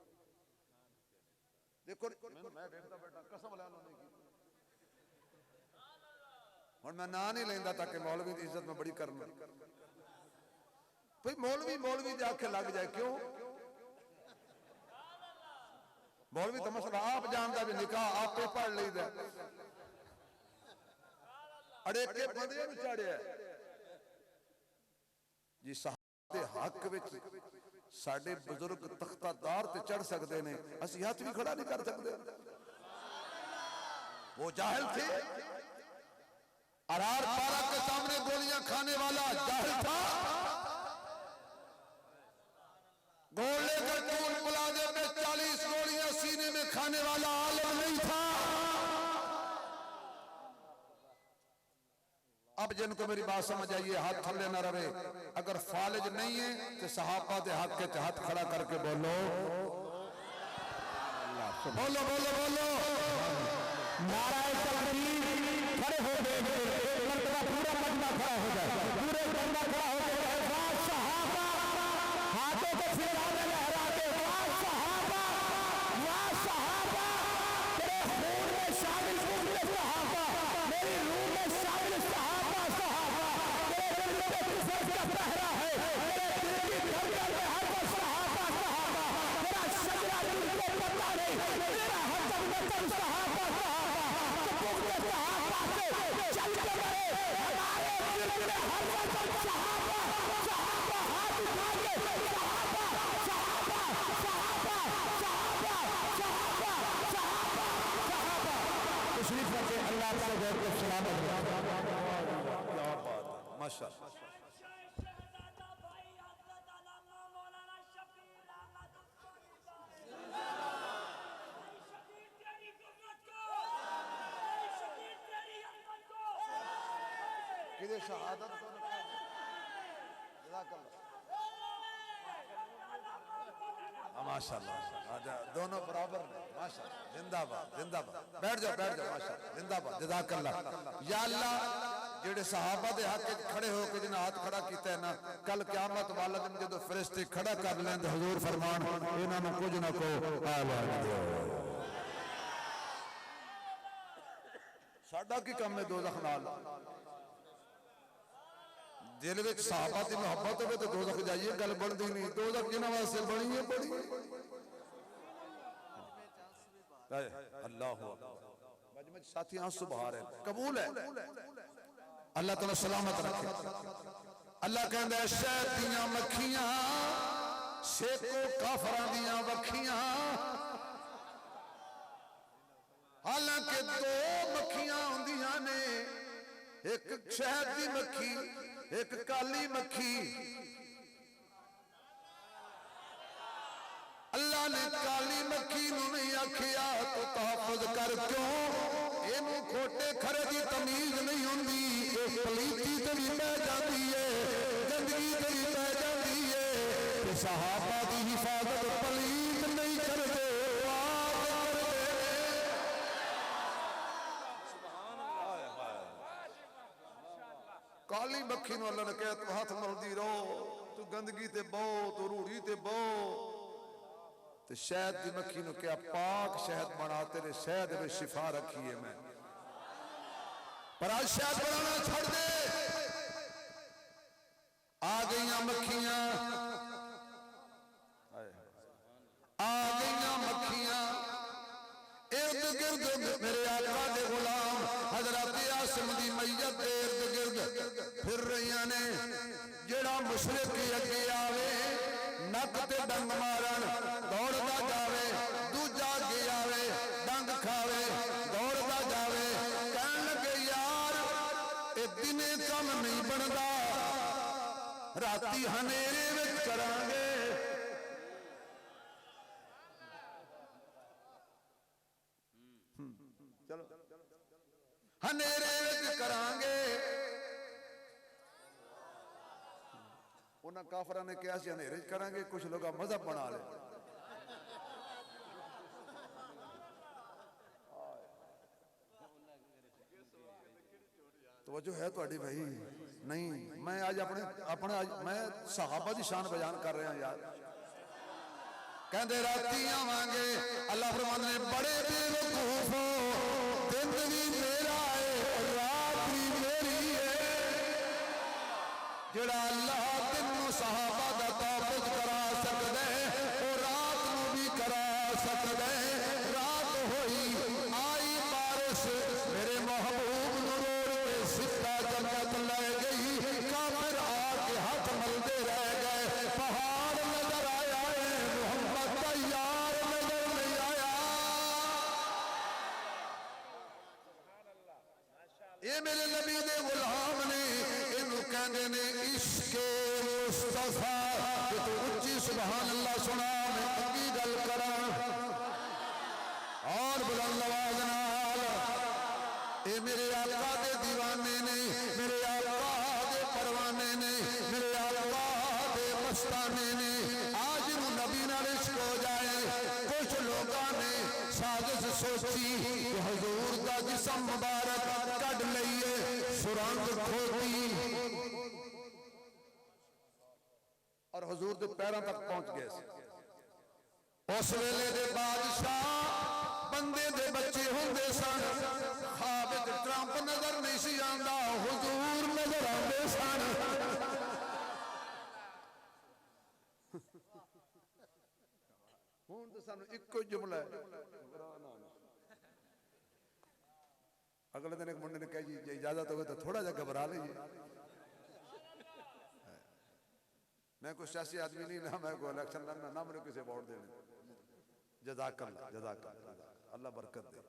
[SPEAKER 1] देखो मैं देखता बैठा कसम लैन नहीं की हुण मैं ना नहीं लेंदा ताकि मौलवी की इज्जत में बड़ी करना भाई मौलवी मौलवी दे आखे लग जाए क्यों मौलवी तो मसला आप जानता भी निकाह आपे पढ़ लीदा अड़ेके बंदे नूं चाड़िया जी साहब दे हक विच साडे बुजुर्ग तख्तादार ते चढ़ सकते हैं असी हाथ भी खड़ा नहीं कर सकते वो जाहिल थे अरार पारा के सामने गोलियां खाने वाला जाहिल था गोल लेकर टूल मुलाजिम में 40 गोलियां सीने में खाने वाला आलम नहीं था अब जिनको मेरी बात समझ आइए हाथ थल्ले ना रहे अगर फालिज नहीं है तो सहाबा के हक के हाथ खड़ा करके बोलो बोलो बोलो बोलो
[SPEAKER 2] नाराए तकबीर खड़े हो गए एक मर्तबा पूरा मजमा खड़ा हो जाए पूरे मजमा खड़ा हो जाए वाह सहाबा हाथों को फैलाने लहराते वाह सहाबा तेरे खून में शामिल पूरे सहाबा मेरी रूह में शामिल सहाबा तेरे दिल में कुफर का पहरा है तेरे दिल की धड़कन में हर वक्त सहाबा तेरा सजरा दिल को पता नहीं तेरा हजम में तुम सहाबा चल के बड़े हमारे दिल में हर वक्त सहाबा हाथ उठा के तशरीफ रखे अल्लाह से गौर को सलामत
[SPEAKER 1] माशाअल्लाह किधर शहादत को माशाअल्लाह आजा दोनों बराबर ने माशाअल्लाह जिंदाबाद जिंदाबाद बैठ जाओ माशाअल्लाह जिंदाबाद जज़ाकल्लाह या अल्लाह जेड़े सहाबा दे हक विच खड़े हो के जिन्हें हाथ खड़ा कीता है ना कल क़यामत वाले दिन जदों फरिश्ते खड़ा कर लेंदे हुजूर फरमान इन्हां नूं कुछ ना को आवाज़ दिओ साडा की काम है दोज़ख नाल दिल में सहाबा की मोहब्बत हो तो दोज़ख जाइए गल बनती नहीं दोज़ख जिन्हां वास्ते बनी है बड़ी अल्लाह मजमे साथी आंसू बहा रहे कबूल है अल्लाह तआला सलामत रखे अल्लाह कहंदा है शहद दियां मक्खियां सेको काफरां दियां वखियां हालांकि दो मक्खियां हुंदियां ने एक शहद दी मक्खी एक काली मक्खी अल्लाह ने काली मक्खी नूं नहीं आखिया तो तहफ़्फ़ुज़ कर क्यों इनू खोटे खरे की तमीज नहीं होंदी पलीती ते भी पै जाती है गंदगी ते भी पै जाती है सहाबा की हिफाजत पलीत नहीं करते काली मक्खी नूं अल्लाह ने कहा तू हाथ मलदी रहो तू गंदगी ते बहो तू रूढ़ी ते बहो तो शहद की मक्खी नूं क्या पाक शहद बना तेरे शहद में शिफा रखी है मैं पर आज शहद बनाना छोड़ दे आ गई मक्खियां इर्द गिर्द मेरे आका दे गुलाम हजरत आसिम दी मैयत दे इर्द गिर्द फिर रही ने जेड़ा मुशरिक अगे आवे नक ते डंग मारन दौड़दा जावे दूजा अगे आवे डंग खावे दौड़दा जावे कहन लगे यार ए दिने कम नहीं बनदा राती हनेरे विच करांगे चलो हनेरे विच करांगे उन्हें काफरा ने कहा हनेरे करांगे कुछ लोग मजहब बना ले तो जो है थोड़ी भाई नहीं मैं आज अपने अपने मैं सहाबा की शान बयान कर रहा यार। कहते राती आवांगे अल्लाह फरमांदे ने बड़े बेवकूफ हो, दिन भी मेरा है रात भी मेरी है। जेड़ा अल्लाह दिन नूं सहाबा दा ताबुत करा सकदा है वो रात नूं भी करा सकदा है। रात होई आई बारिश मेरे महबूब नूं रोड़ के सिद्धा जन्नत ले गई। काफिर आके हाथ मलते रह गए। पहाड़ नजर आया है, मोहम्मद का यार नजर नहीं आया। ये मेरे नबी दे गुलाम ने, इनू कहंदे ने इश्के मुस्तफा। कि तू उच्ची सुभान अल्लाह सुना, मैं अगी गल करा और बुलंद आवाज नाल। ये मेरे आका दे दीवाने ने, मेरे आका दे परवाने ने, मेरे आका दे मस्ताने ने। आज नबी नाल इश्क हो जाए। कुछ लोगों ने साजिश सोची कि हुजूर दा जिस्म मुबारक कढ़ लईए, सुरंग खोदी और हुजूर दे पैरों तक पहुंच गए। उस वेले दे बादशाह बंदे दे बच्चे होंदे सन। ख्वाब विच ट्रंप नजर नहीं सी आंदा, हुजूर नजर आंदे सन। हुण तो सानू इक्को जुमला है। अगले दिन एक मुंडे ने कहा जी जे इजाजत हो तो थोड़ा जा घबरा लीजिए। मैं कोई सियासी आदमी नहीं ना, मैं कोई इलेक्शन लड़ना ना, मैंने किसी वोट देने। जज़ाकल्लाह जज़ाकल्लाह, अल्लाह बरकत दे।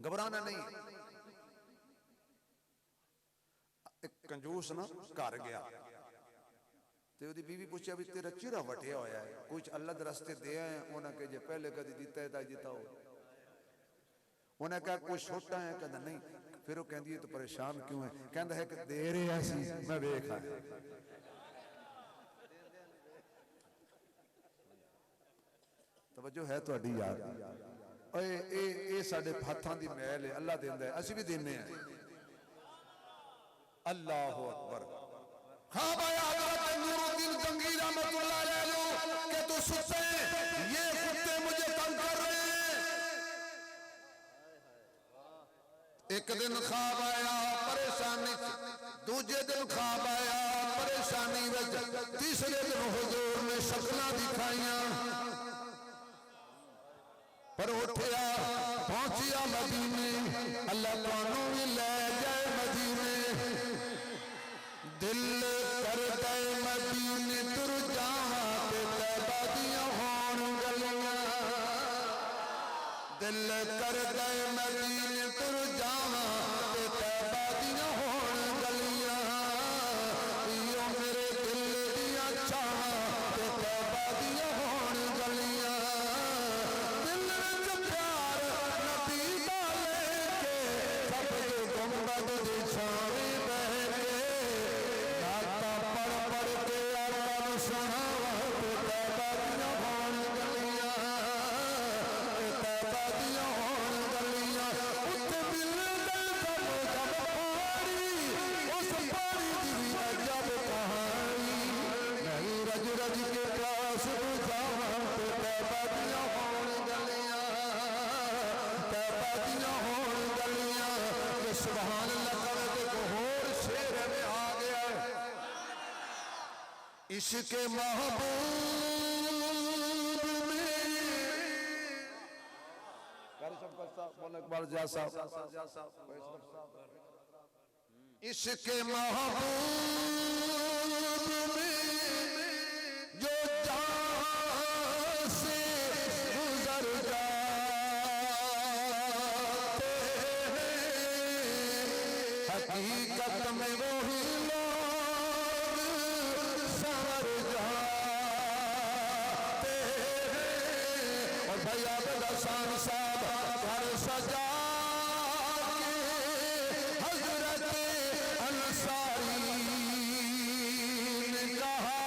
[SPEAKER 1] घबराना नहीं। एक कंजूस ना घर गया ते ओदी बीवी पूछा भी तेरा चेहरा वटिया होया है, कुछ अल्लाह दे रस्ते दे आए? उन्हें कहा जे पहले कभी दिता है तो दिता हो। उन्हें कहा कुछ छोटा है? कहता नहीं। फिर वो कहती है तो परेशान क्यों है? कहता है कि दे रहे सी मैं वेखा। तवज्जो है तुहाडी यार। ओए ए साडे हाथां दी मैल है, अल्लाह देंदा है, असीं भी देने हैं। अल्लाहु अकबर। हाँ भाई हजरत नूरुद्दीन जंगी रहमतुल्लाह अलैह के तू सुते, ये कुत्ते मुझे तंग कर रहे हैं। एक दिन ख्वाब आया परेशानी, दूजे दिन ख्वाब आया परेशानी विच, तीसरे दिन हुजूर ने शक्लां दिखाइयां। पर उठिया पहुंचिया मदीने, अल्लाह तुहानू भी ले जाए मदीने। दिल करदा मदीने तुर जावां ते तैबा दियां होण गलियां। दिल करदा मदीने तुर जावां ते तैबा दियां होण गलियां। इयो मेरे दिल दियां छावां ते तैबा दियां होण गलियां। दिल विच प्यार नबी दा लेके, सब दे गुंबद दी छावे बह के। नाता पढ़ पढ़ के आका नूं सुणावां ते तैबा दियां होण गलियां, ते तैबा दियां होण गलियां। उत्ते दिल दे सब जब पारी, उस पारी दी भी अजब कहानी। नहीं रज रज के प्यास बुझावां ते तैबा दियां होण गलियां, तैबा दियां होण गलियां। कि सुभान अल्लाह करे ते को होर शेर में आ गया। इश्क महबूब में इश्क महबूब में जो जान से गुजर जाते हैं, हकीकत में वही लोग संवर जाते हैं। और भाई आबद हसन साहब घर सजा के हजरत अंसारी ने कहा,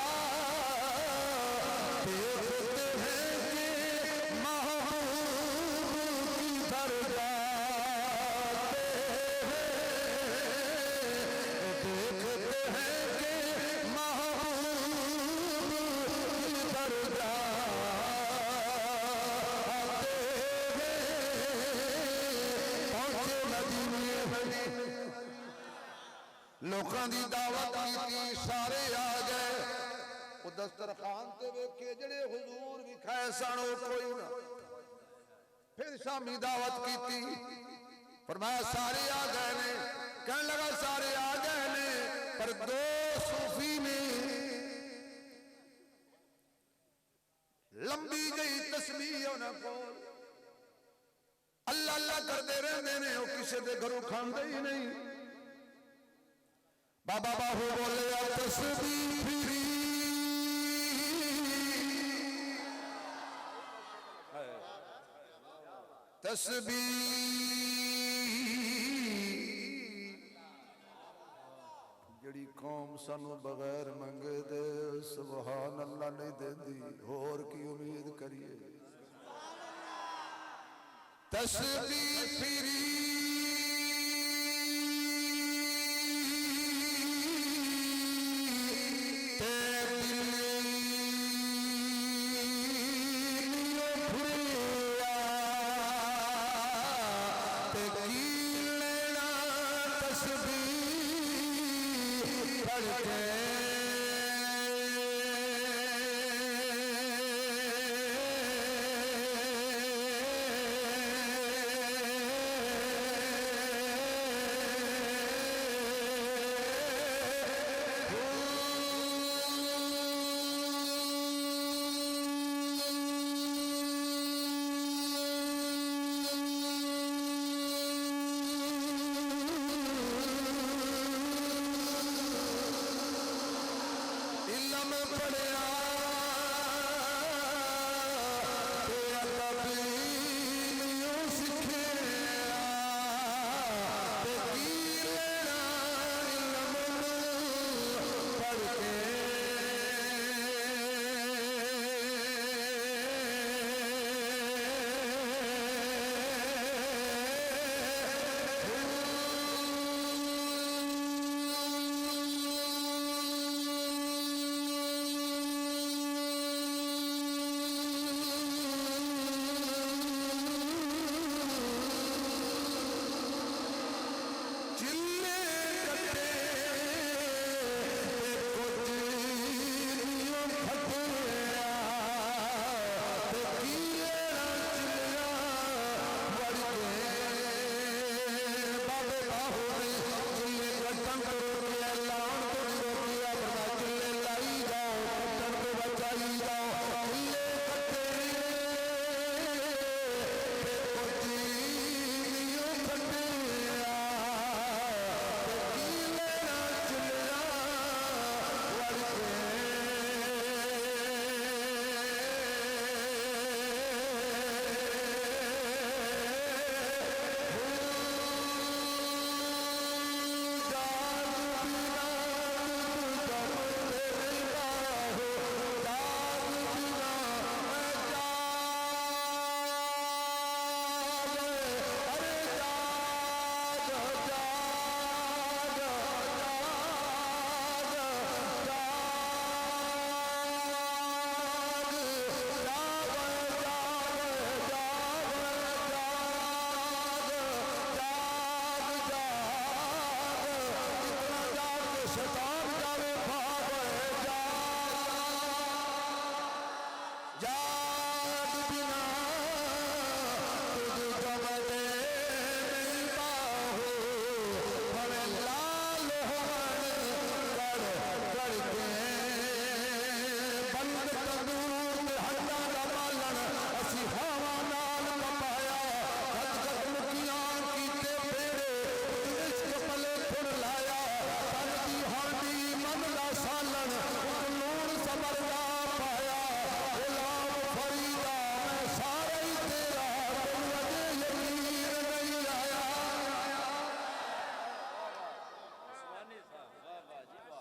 [SPEAKER 1] देखते हैं कि महबूब किधर जाते हैं। दस्तरखान ते वेखे जड़े हुजूर विखाए सन कोई ना। फिर शामी दावत की थी, फरमाया सारे आ गए ने। कहने लगा सारे आ गए ने पर दो सूफी ने लंबी गई तस्बीह उन्हें अल्लाह अल्लाह करते रहते ने, वो किसी के घरों खाते ही नहीं। बाबा बाहू बोले तस्बीह फिरी जड़ी कौम सानू बगैर मंगे दे सुभान अल्लाह नहीं देंदी, होर की उम्मीद करिए। तस्बीह फिरी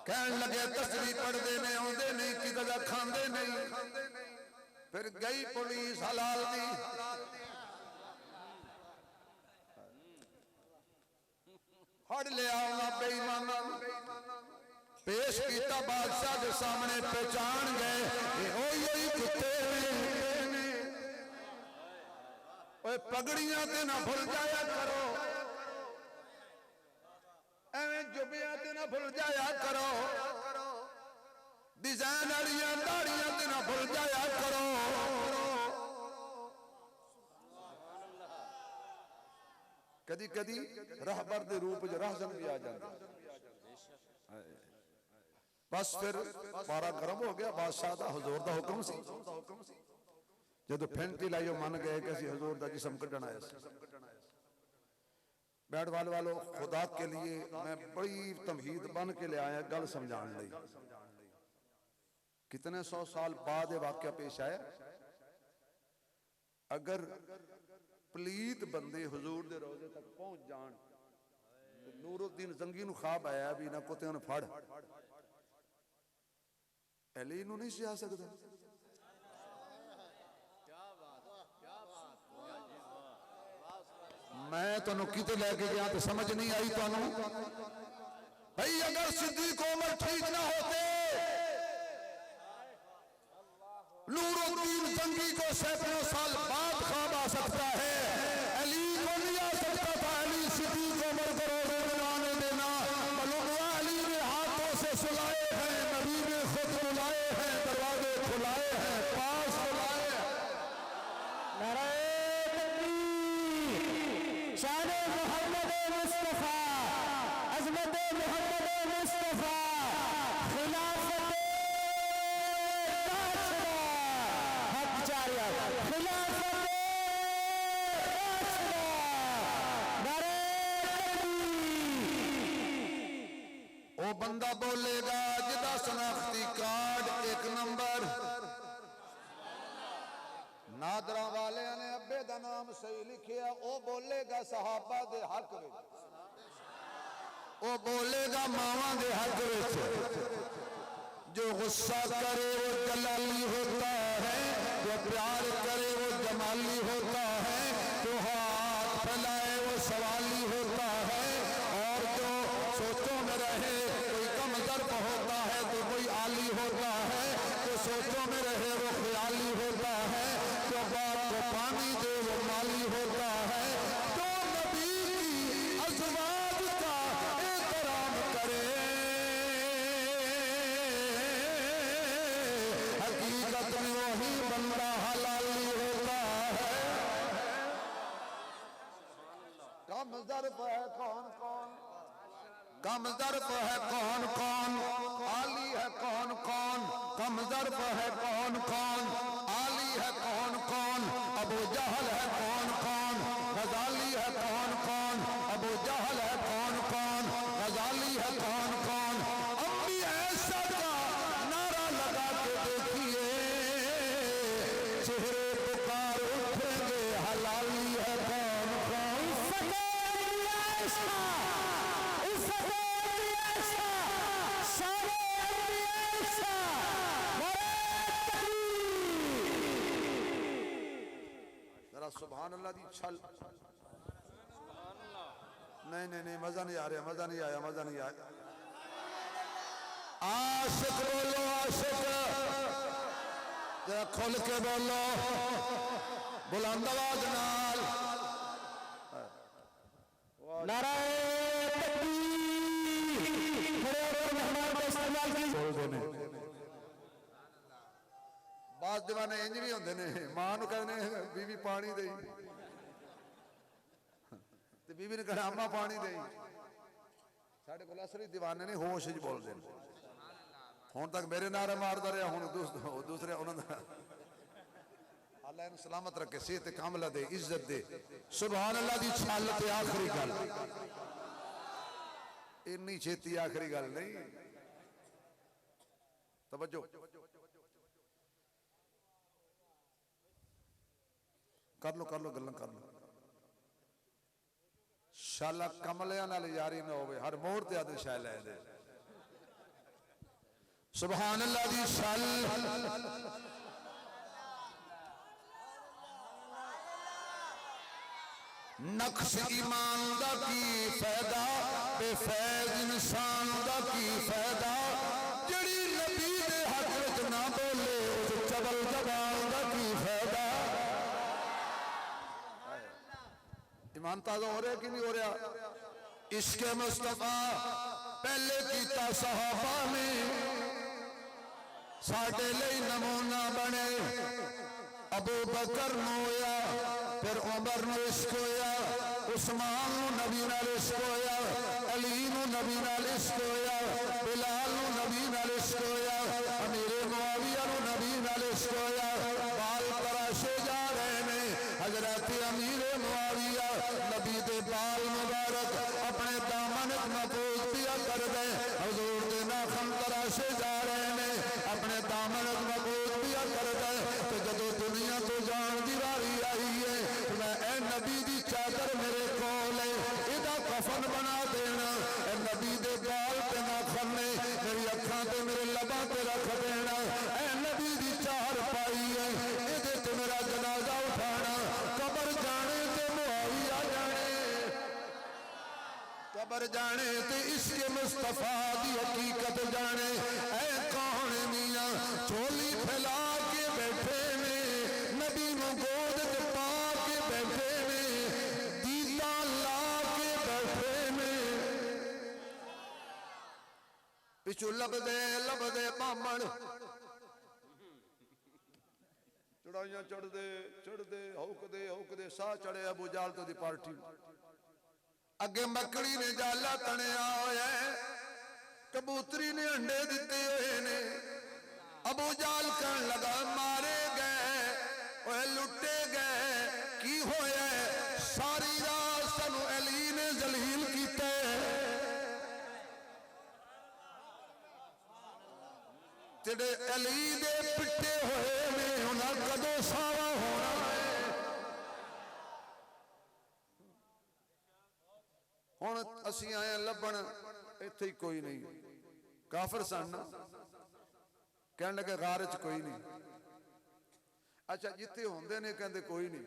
[SPEAKER 1] कहन लगे तस्वीर पढ़ते ने आते नहीं किसी खाते नहीं। फिर गई पुलिस हलाल दी फड़ लिया बेईमाना पेश किया बादशाह के सामने पहचान गए पगड़ियां ते ना भूल जाया करो, एवं जुबिया ते ना भूल जाया करो, डिजाइन वाली
[SPEAKER 2] भुल जाया करो।
[SPEAKER 1] कदी कदी रहबर दे रूप च रहजन भी आ जाता। बस फिर पारा गर्म हो गया, बादशाह दा हुजूर दा हुक्म सी। जदों फेंटी लाई मन गए कि असीं हुजूर दा जिस्म कढण आए सी। बैठ वालों, खुदा के लिए मैं बड़ी तमहीद बन के ले आया गल समझाने लई। कितने 100 साल बाद ये वाकया पेश आया। अगर पलीत बंदे हुजूर दे रोजे तक पहुंच जान, नूरुद्दीन जंगी नूं ख्वाब आया भी ना कुत्ते ने फड़ अली नूं नहीं सिया सकदा।
[SPEAKER 2] मैं तुहानू किते लेके गया तो समझ नहीं आई तुहानू भाई। अगर सिद्दीक उमर ठीक ना होते, नूरुद्दीन जंगी को सैकड़ों साल बाद ख्वाब आ सकता है, अली को नहीं आ सकता था। अली सिद्दीक उमर को रोजे में आने देना। मालूम हुआ अली ने हाथों से सुलाए हैं, नबी ने खुद बुलाए हैं, दरवाजे खुलाए हैं, पास बुलाए हैं।
[SPEAKER 3] शान मोहम्मद मुस्तफा, अजमत मोहम्मद मुस्तफा, खिलाफत राशिदा, हक जारिया, खिलाफत राशिदा, नारे तकबीर।
[SPEAKER 2] वो बंदा बोलेगा जिदा शनाख्ती कार्ड 1 नंबर।
[SPEAKER 1] नादरा वाले ने अब्बे दा नाम सही लिखिया, वो बोलेगा सहाबा दे हक विच,
[SPEAKER 2] वो बोलेगा मावा दे हक विच। जो गुस्सा करे वो जलाली होता है, जो प्यार करे वो जमाली होता है, जो हाथ फैलाए वो सवाली होता है, और जो सोचों में रहे कोई कम दर्प होता है तो कोई आली होता है, जो सोचों में रहे वो ख्याली होता है, जो बात को पानी दे वो माली होता है। तो नबी की अज़वाज का एहतराम करे, हकीकत में वही बंदा हलाली होता है।
[SPEAKER 1] कम ज़र्फ़ है कौन कौन,
[SPEAKER 2] कम ज़र्फ़ है कौन कौन, आली है कौन कौन। कम ज़र्फ़ है कौन कौन, आली है कौन कौन। अबू जहल है कौन कौन, गजाली है कौन कौन। अबू जहल है कौन कौन, गजाली है कौन कौन। अम्मी ऐसा का नारा लगा के देखिए, चेहरे पुकार उठेंगे हलाली है कौन कौन।
[SPEAKER 1] सुभान अल्लाह दी छल। नहीं नहीं नहीं, मजा नहीं आ रहा, मजा नहीं आया, मजा नहीं आया।
[SPEAKER 2] आशिक बोलो आशिक, जरा खुल के बोलो, बुलंद आवाज नाल।
[SPEAKER 3] नारे तकबीर। खड़े होकर मेहमान का इस्तेमाल कीजिए।
[SPEAKER 1] बाद दीवाने इंज भी होंगे ने, मां नूं कहने बीवी पानी दे, बीवी ने कहना अम्मा पानी दे। साढ़े कोल असली दीवाने ने होश च बोलते हैं। हुण तक मेरे नारे मारदा रहा, हुण दूसरे उन्होंने। अल्लाह इन्हूं सलामत रखे, सेहत कामला दे, इज्जत दे।
[SPEAKER 2] सुभान अल्लाह दी छल ते आखिरी गल,
[SPEAKER 1] इन्नी छेती आखिरी गल नहीं। तवज्जो, कर लो गल्लां कर लो। शाला कमलियां नाल यारी ना होवे, हर मोड़ ते आदे शै लै दे।
[SPEAKER 2] सुभान अल्लाह दी छल। नक्श ईमान दा की फायदा, बेफैज इंसान दा की फायदा। जड़ी नबी दे हक विच ना बोले, उस चबल जबान दा की फायदा।
[SPEAKER 1] ईमान ताजा हो रहा कि नहीं हो रहा?
[SPEAKER 2] इश्क़ मुस्तफा पहले कीता सहाबा ने, साडे लई नमूना बने। अबू बकर नूं होया, फिर उमर नूं इश्क होया, उस्मान नूं नबी नाल इश्क होया, अली नूं नबी नाल इश्क होया, बिलाल नूं नबी नाल इश्क होया, अमीरे मुआविया नूं नबी नाल इश्क होया। बाल तराशे जा रहे ने। हजरत अमीरे मुआविया नबी दे बाल मुबारक अपने दामन महफूज पिया कर दे। हुजूर दे नाखन तराशे जा रहे ने, अपने दामन महफूज पिया कर दे। तो जदों दुनिया तो जान दी वारी आई है, मैं ए नबी दी चादर मेरे कोल है, इहदा कफन बना देना। ए नबी दे बाल ते नाखन ने मेरी अखां ते मेरे लबां ते रख देना। ए नबी दी चार पाई है, इहदे ते मेरा जनाजा उठाना। कबर जाने ते मुआविया जाने, कबर जाने ते इश्क मुस्तफा दी हकीकत जाने। ऐ कौन मियां चोली फैला के बैठे ने, नबी नूं गोद च पा के बैठे ने, दीदा ला के बैठे ने। पिछू लभदे लभदे बामण
[SPEAKER 1] चढ़ाइयां चढ़दे चढ़दे हौकदे हौकदे साह चढ़े अबू जाल तो दी पार्टी।
[SPEAKER 2] अगे मकड़ी ने जाला तनिया होया, कबूतरी ने अंडे दिते हुए ने। अबू जाल कहन लगा मारे गए, ओए लुटे गए, की होया? सारी रात सानू अली ने जलील कीते। जेड़े अली दे पिटे होए ने उन्हां कदों सावा होना है।
[SPEAKER 1] हुण असीं आए लभण, इत्थे ही कोई नहीं। काफिर सन, कहने लगे गार च कोई नहीं। अच्छा जिथे होंदे ने कहंदे कोई नहीं।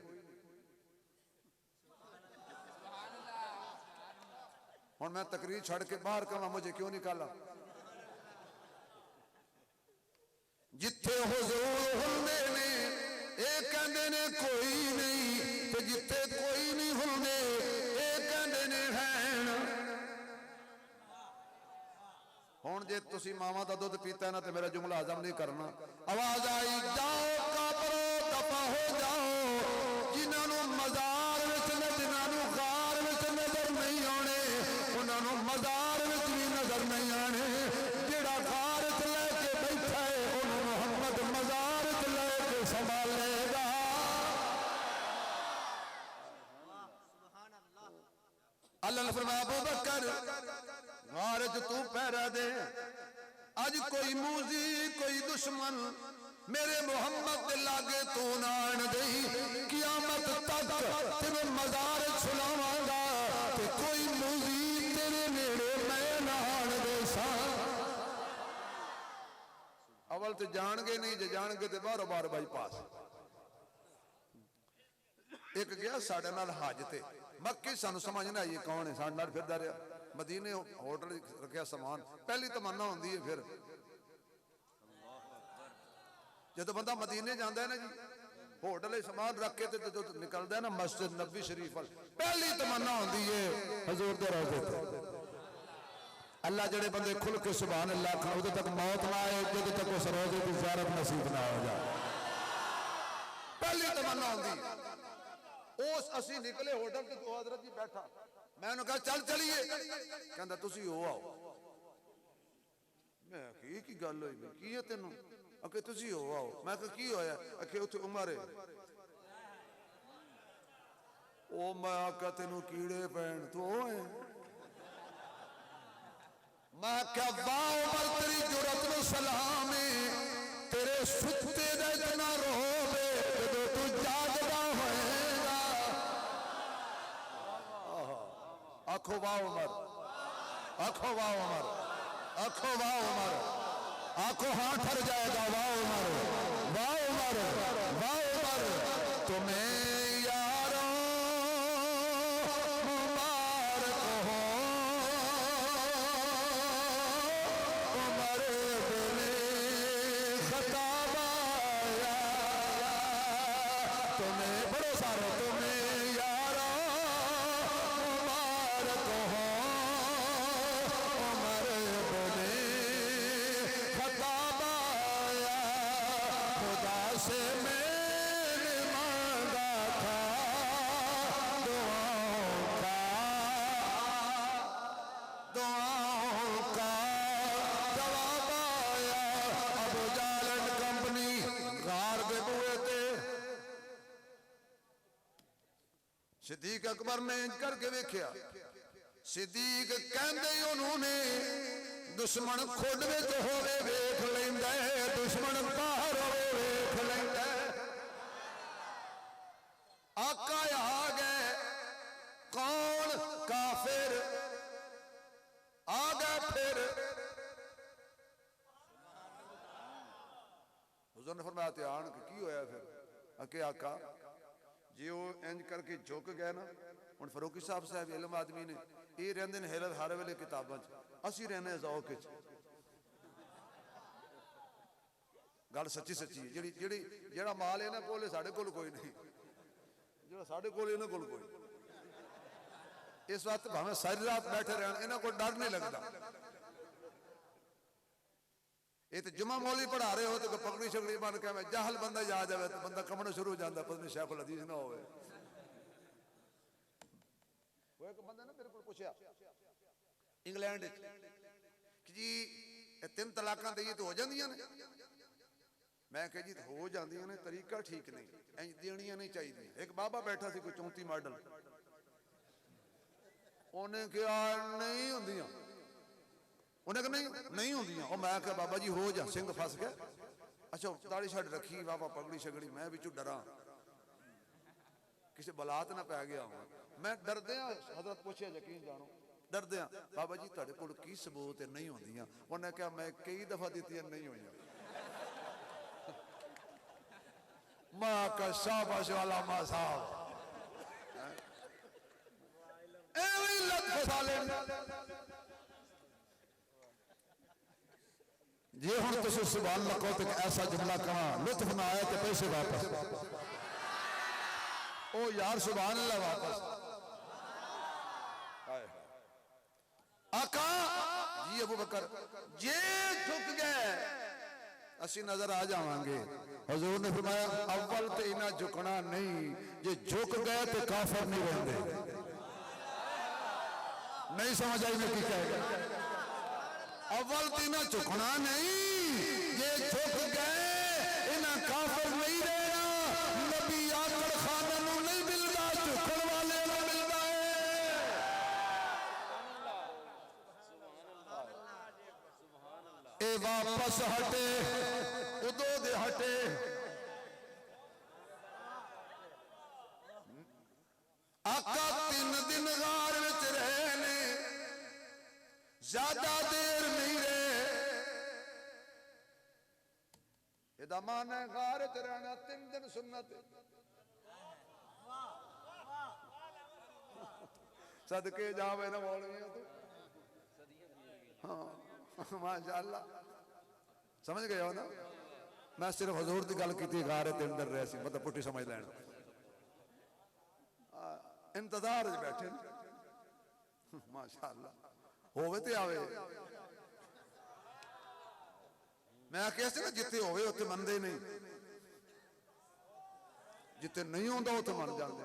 [SPEAKER 1] हुण मैं तकरीर छड़ के बाहर कहां मुझे क्यों निकाला?
[SPEAKER 2] जिथे हुजूर हुंदे ने ये कहंदे ने कोई नहीं, ते जिथे कोई नहीं हुंदे ये कहंदे ने हैन।
[SPEAKER 1] हुण जे तुसीं मावां दा दुध पीता ना तो मेरा जुमला हजम नहीं करना।
[SPEAKER 2] आवाज आई जाओ काबरो दफा हो जाओ, जिन्हों मजार विच ने जिन्हों गार विच नजर नहीं आने, उन्होंने मजार विच भी नजर नहीं आने। जेड़ा गार च लैके बैठा है उन्होंने मुहम्मद मजार च लैके संभालेगा। अल्लाह ने फरमाया अबू बकर गार च तू पहरा दे। अज कोई मूजी कोई दुश्मन मेरे मुहम्मद दे लागे तू ना आन दई। कियामत तक तेरे मजार छुलावांगा ते कोई मूजी तेरे नेड़े मैं ना आन दे सा।
[SPEAKER 1] अवल तो जानगे नहीं, जे जानगे तो बारो बार बाईपास। एक गया साढ़े नाल हज ते मक्की, सानू समझ ना आई कौन है, साढ़े नाल फिरदा रहा। मदीने होटल रखा सामान, पहली तमन्ना होंदी है। फिर जो बंदा मदीने जाता है ना जी, होटल सामान रख के जो निकलता है ना मस्जिद नबी शरीफ वाल, पहली तमन्ना होंदी है हजूर दे रोज़े ते। अल्लाह जेड़े बंदे खुल के सुभान अल्लाह आखन, उदे तक मौत ना आए जब तक उस रोज़े की ज़ियारत नसीब ना हो जाए। पहली तमन्ना होंदी। उस असी निकले होटल ते तो हजरत जी बैठा, मैं उन्हें कहा चल चलिए, कहता तुसी हो आओ। मैं की गल होई, की है तेनू? आखे तुसी हो आओ। मैं कहा की होया? आखे उत्थे उमर है। ओ मैं आखा तेनू कीड़े पैण तू है। मैं क्या वाह उमर तेरी जुरत नूं सलाम है, तेरे सुत्ते दा इतना रोब है जदों तू जागदा होएगा। आखो वाह उमर, आखो वाह उमर, आखो वाह उमर, आखो हाँ ठर जाएगा। वाह उमर, वाह उमर, वाह उमर, तुम्हें यारों मुबारक हो। उमर बिन खताब आया, तुम्हें बड़ो सारो तुम्हें यारों मुबारक हो। उमर बिन खताब आया, सिद्दीक अकबर ने इंज करके वेख्या। सिद्दीक कहंदे उन्होंने दुश्मन खुद विच होवे वेख लैंदा है, दुश्मन बाहर होवे वेख लैंदा है। आका आ गए, कौन? काफिर आ गए। फिर हुजूर ने फरमाया ध्यान की होया? फिर अके आका जे वो इंज करके झुक गए ना, हुण फरूकी साहब इलम आदमी ने, ये रहिंदे ने हिलत हर वेले किताबां च, असीं रहने ज़ौक च। गल सच्ची सच्ची है। जिहड़ी जिहड़ी जिहड़ा माल इन्हां कोल साडे कोल कोई नहीं, जिहड़ा साडे कोल इन्हां कोल कोई। इस वक्त भावें सारी रात बैठे रहन, इन्हां कोल डर नहीं लगता। ये तो जुमा मौली पढ़ा रहे हो तो पगड़ी शगड़ी बन के जाहल बंदा याद आवे तो बंदा कमना शुरू हो जाता, पता नहीं शेखुल हदीस ना होवे। वो एक बंदा ना मेरे को पूछा इंग्लैंड कि जी 3 तलाकां दईए तो हो जांदियां ने? मैं कहा जी हो जांदियां ने, तरीका ठीक नहीं, इंज देनियां नहीं चाहिए। एक बाबा बैठा सी कोई 34 मॉडल, उन्हें कहा नहीं होंदियां, उन्हें कहा नहीं होंदियां। और मैं कहा बाबा जी हो जा, सिंह फस गया। अच्छा दाढ़ी छड़ रखी बाबा, पगड़ी शगड़ी, मैं बिचू डरा किसी बलात ना पै गया हूं। मैं डरदे हजरत पूछे यकीन जानो डरदे बाबा जी तुहाडे कोल की सबूत है नहीं होंदियां? उन्हें कहा मैं कई दफा दित्तियां नहीं होईयां। मां का शाबाश वाला मां साहब एवं लत फसा लेना। जे हुण तुसीं सुभान अल्लाह कहो तो ऐसा जुमला कहा लुत्फ ना आया तो पैसे वापस। ओ यार सुभान अल्लाह वापस। आका जी अबू बकर जे झुक गए असी नजर आ जावांगे। हुजूर ने फरमाया अव्वल तो इन्हें झुकना नहीं, जे झुक गए तो काफिर नहीं रहंदे। नहीं समझ आई मैं की कहेगा? अव्वल तो इन्हें झुकना नहीं, जे झुक गए इन्हें काफिर नहीं रहना। नबी आकर खाना नूं नहीं मिलता, झुकण वाले नूं मिलता है। ए वापस हटे उदो दे हटे। आका 3 दिन गार विच रहे ने, ज्यादा देर नहीं रहे। इहदा मान है गार च रहना 3 दिन सुन्नत। सदके जावे ना मौलवियों तो। हाँ माशाअल्लाह समझ गए हो ना? मैं सिर्फ हजूर की गल की गार के अंदर रहे सी, मतलब पुट्ठी समझ लैन। इंतजार बैठे माशाअल्लाह होवे ते आवे। मैं आखिया सी ना जिथे होवे उत्थे मनदे नहीं, जिथे नहीं होंदा उत्थे मन जांदे।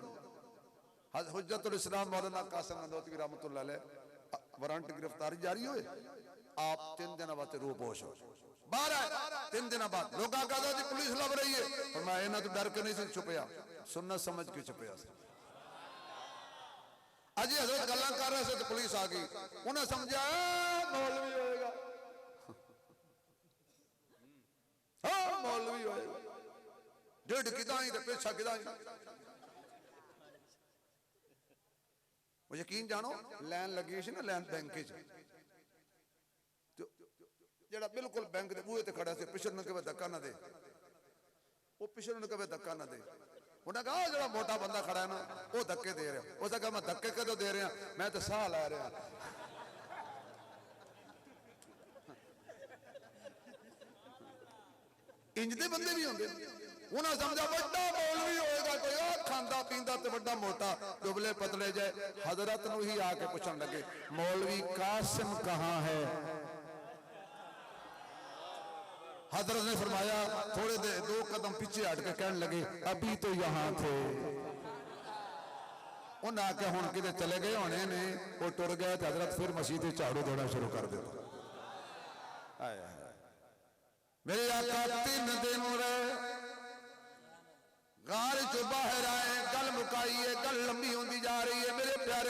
[SPEAKER 1] हुज्जतुल इस्लाम मौलाना कासिम नंदोतवी रहमतुल्लाह अलैह वारंट गिरफ्तारी जारी होए, आप 3 दिन बाद रूपोश हो बाहर आए। 3 दिन बाद लोग कहते जी पुलिस लभ रही है, पर मैं इन्हां तो डर के नहीं सी छुपया, सुन्नत समझ के छुपया। अजी हजरत गल्लां कर रहे थे तो पुलिस आ गई, उन्हें समझा मौलवी होएगा। हाँ मौलवी होएगा, डेढ़ किदाई ते पेछा किदाई। वो यकीन जानो लैन लगी सी ना, लैन बैंक जेड़ा बिल्कुल बैंक के बूहे ते खड़ा से, पिछड़ ने कभी धक्का ना दे, वो पिछड़ ने कभी धक्का ना दे। उन्हें कहा जो मोटा बंदा खड़ा है ना वो धक्के दे रहा। उसने कहा मैं धक्के कदों दे रहा, मैं तो साह ला रहा। इंजदे बंदे भी होंगे। उन्हें समझा बड़ा मौलवी होएगा कोई, खांदा पींदा ते बड़ा मोटा दुबले पतले जाए। हजरत नूं ही आके पूछन लगे मौलवी कासिम कहाँ है? हजरत ने फरमाया थोड़े 2 कदम पीछे हट के कहने लगे अभी तो यहाँ थे। उन्हें आके हुण किते चले गए होने ने, वो टुर गए तो हजरत फिर मसीह झाड़ू देना शुरू कर दिया। मेरे आका 3 दिन रहे, गार चो बाहर आए, गल मुकाई है, गल लंबी होंदी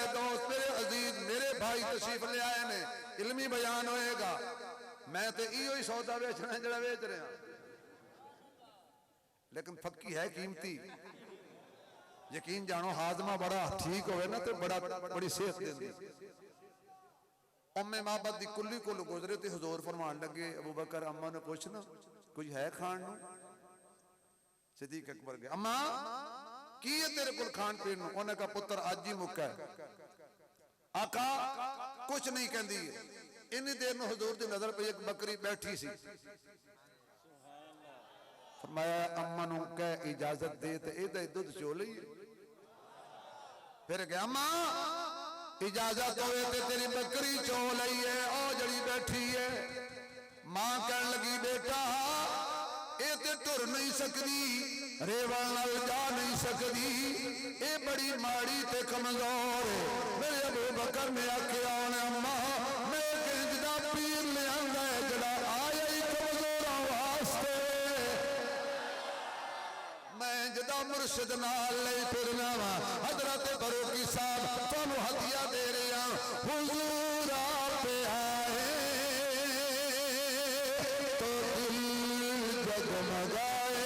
[SPEAKER 2] प्यारे दोस्त मेरे अजीज मेरे भाई तशरीफ ले आए ने इल्मी बयान होएगा मैं तो इो ही सौदा बेचना जरा बेच रहा लेकिन फक्की है कीमती यकीन जानो हाजमा बड़ा ठीक होवे ना तो बड़ा बड़ी सेहत देंदी उम्मे माबद दी कुल्ली को गुजरे ते हुजूर फरमान लगे अबू बकर अम्मा ने पूछना कुछ है खान नू सिद्दीक अकबर गए अम्मा की है तेरे को खान पीन नू उन्हें कहा पुत्र अज ही मुक्का है आका कुछ नहीं कहती इन्नी देर में हुजूर दी नजर पे एक बकरी बैठी सी फरमाया अम्मा नू कह इजाजत दे ते इहदा दुध चो लईए फिर गया अम्मा इजाजत होवे ते तेरी बकरी चो लईए ओ जड़ी बैठी है मां कहन लगी बेटा ये ते टुर नहीं सकती रेवल नाल जा नहीं सकती ये बड़ी माड़ी ते कमजोर है मेरे अबू बकर ने आख्या अम्मा मैं कहंदा पीर ले आंदा है जड़ा आया ही कमजोरां वास्ते मैं जदा मुर्शिद नाल ले फिरना वा हजरत फरूकी साहब तुहानू हदिया दे रहा हुजूर आप आए तो दिल जगमगाए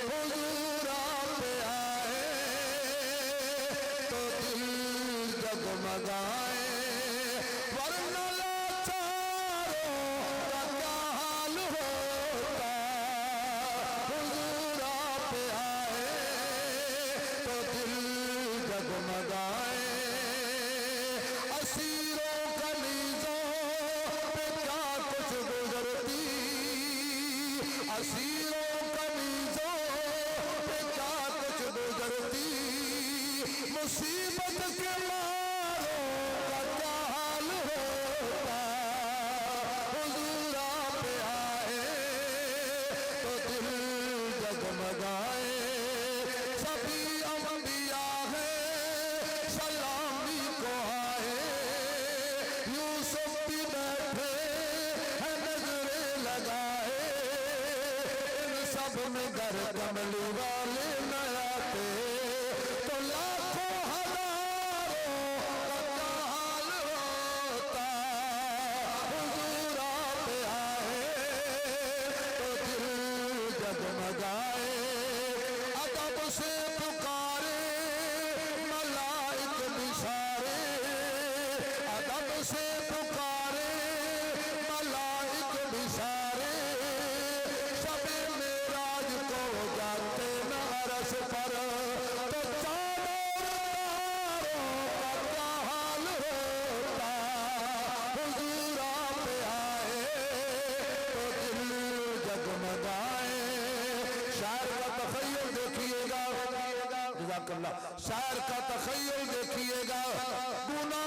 [SPEAKER 2] हुजूर आप आए तो दिल जगमगाए वरना लाचारों का क्या हाल होता हुजूर आप आए तो दिल जगमगाए असीरों कलीजों पे क्या कुछ गुजरती असीरों कलीजों पे क्या कुछ गुजरती मुसीबत के मारों का क्या हाल होता हुजूर आप आए तो दिल जगमगाए सभी अंबिया है सलामी को आए यूसुफ भी बैठे हैं नजरे लगाए इन सब में घर कमली वाले न आते तो लाखों हजारों का क्या हाल होता हुजूर आप आए तो दिल जगमगाए अदब से पुकारे मलाइक बिसारे अदब से पुकारे मलाइक बिसारे शबे मेराज को जाते न अरस पर तो चारों का क्या हाल होता हुजूर आप आए तो दिल जगमगाए शायर का तखय्युल देखिएगा जज़ाकल्लाह शायर का तखय्युल देखिएगा गुना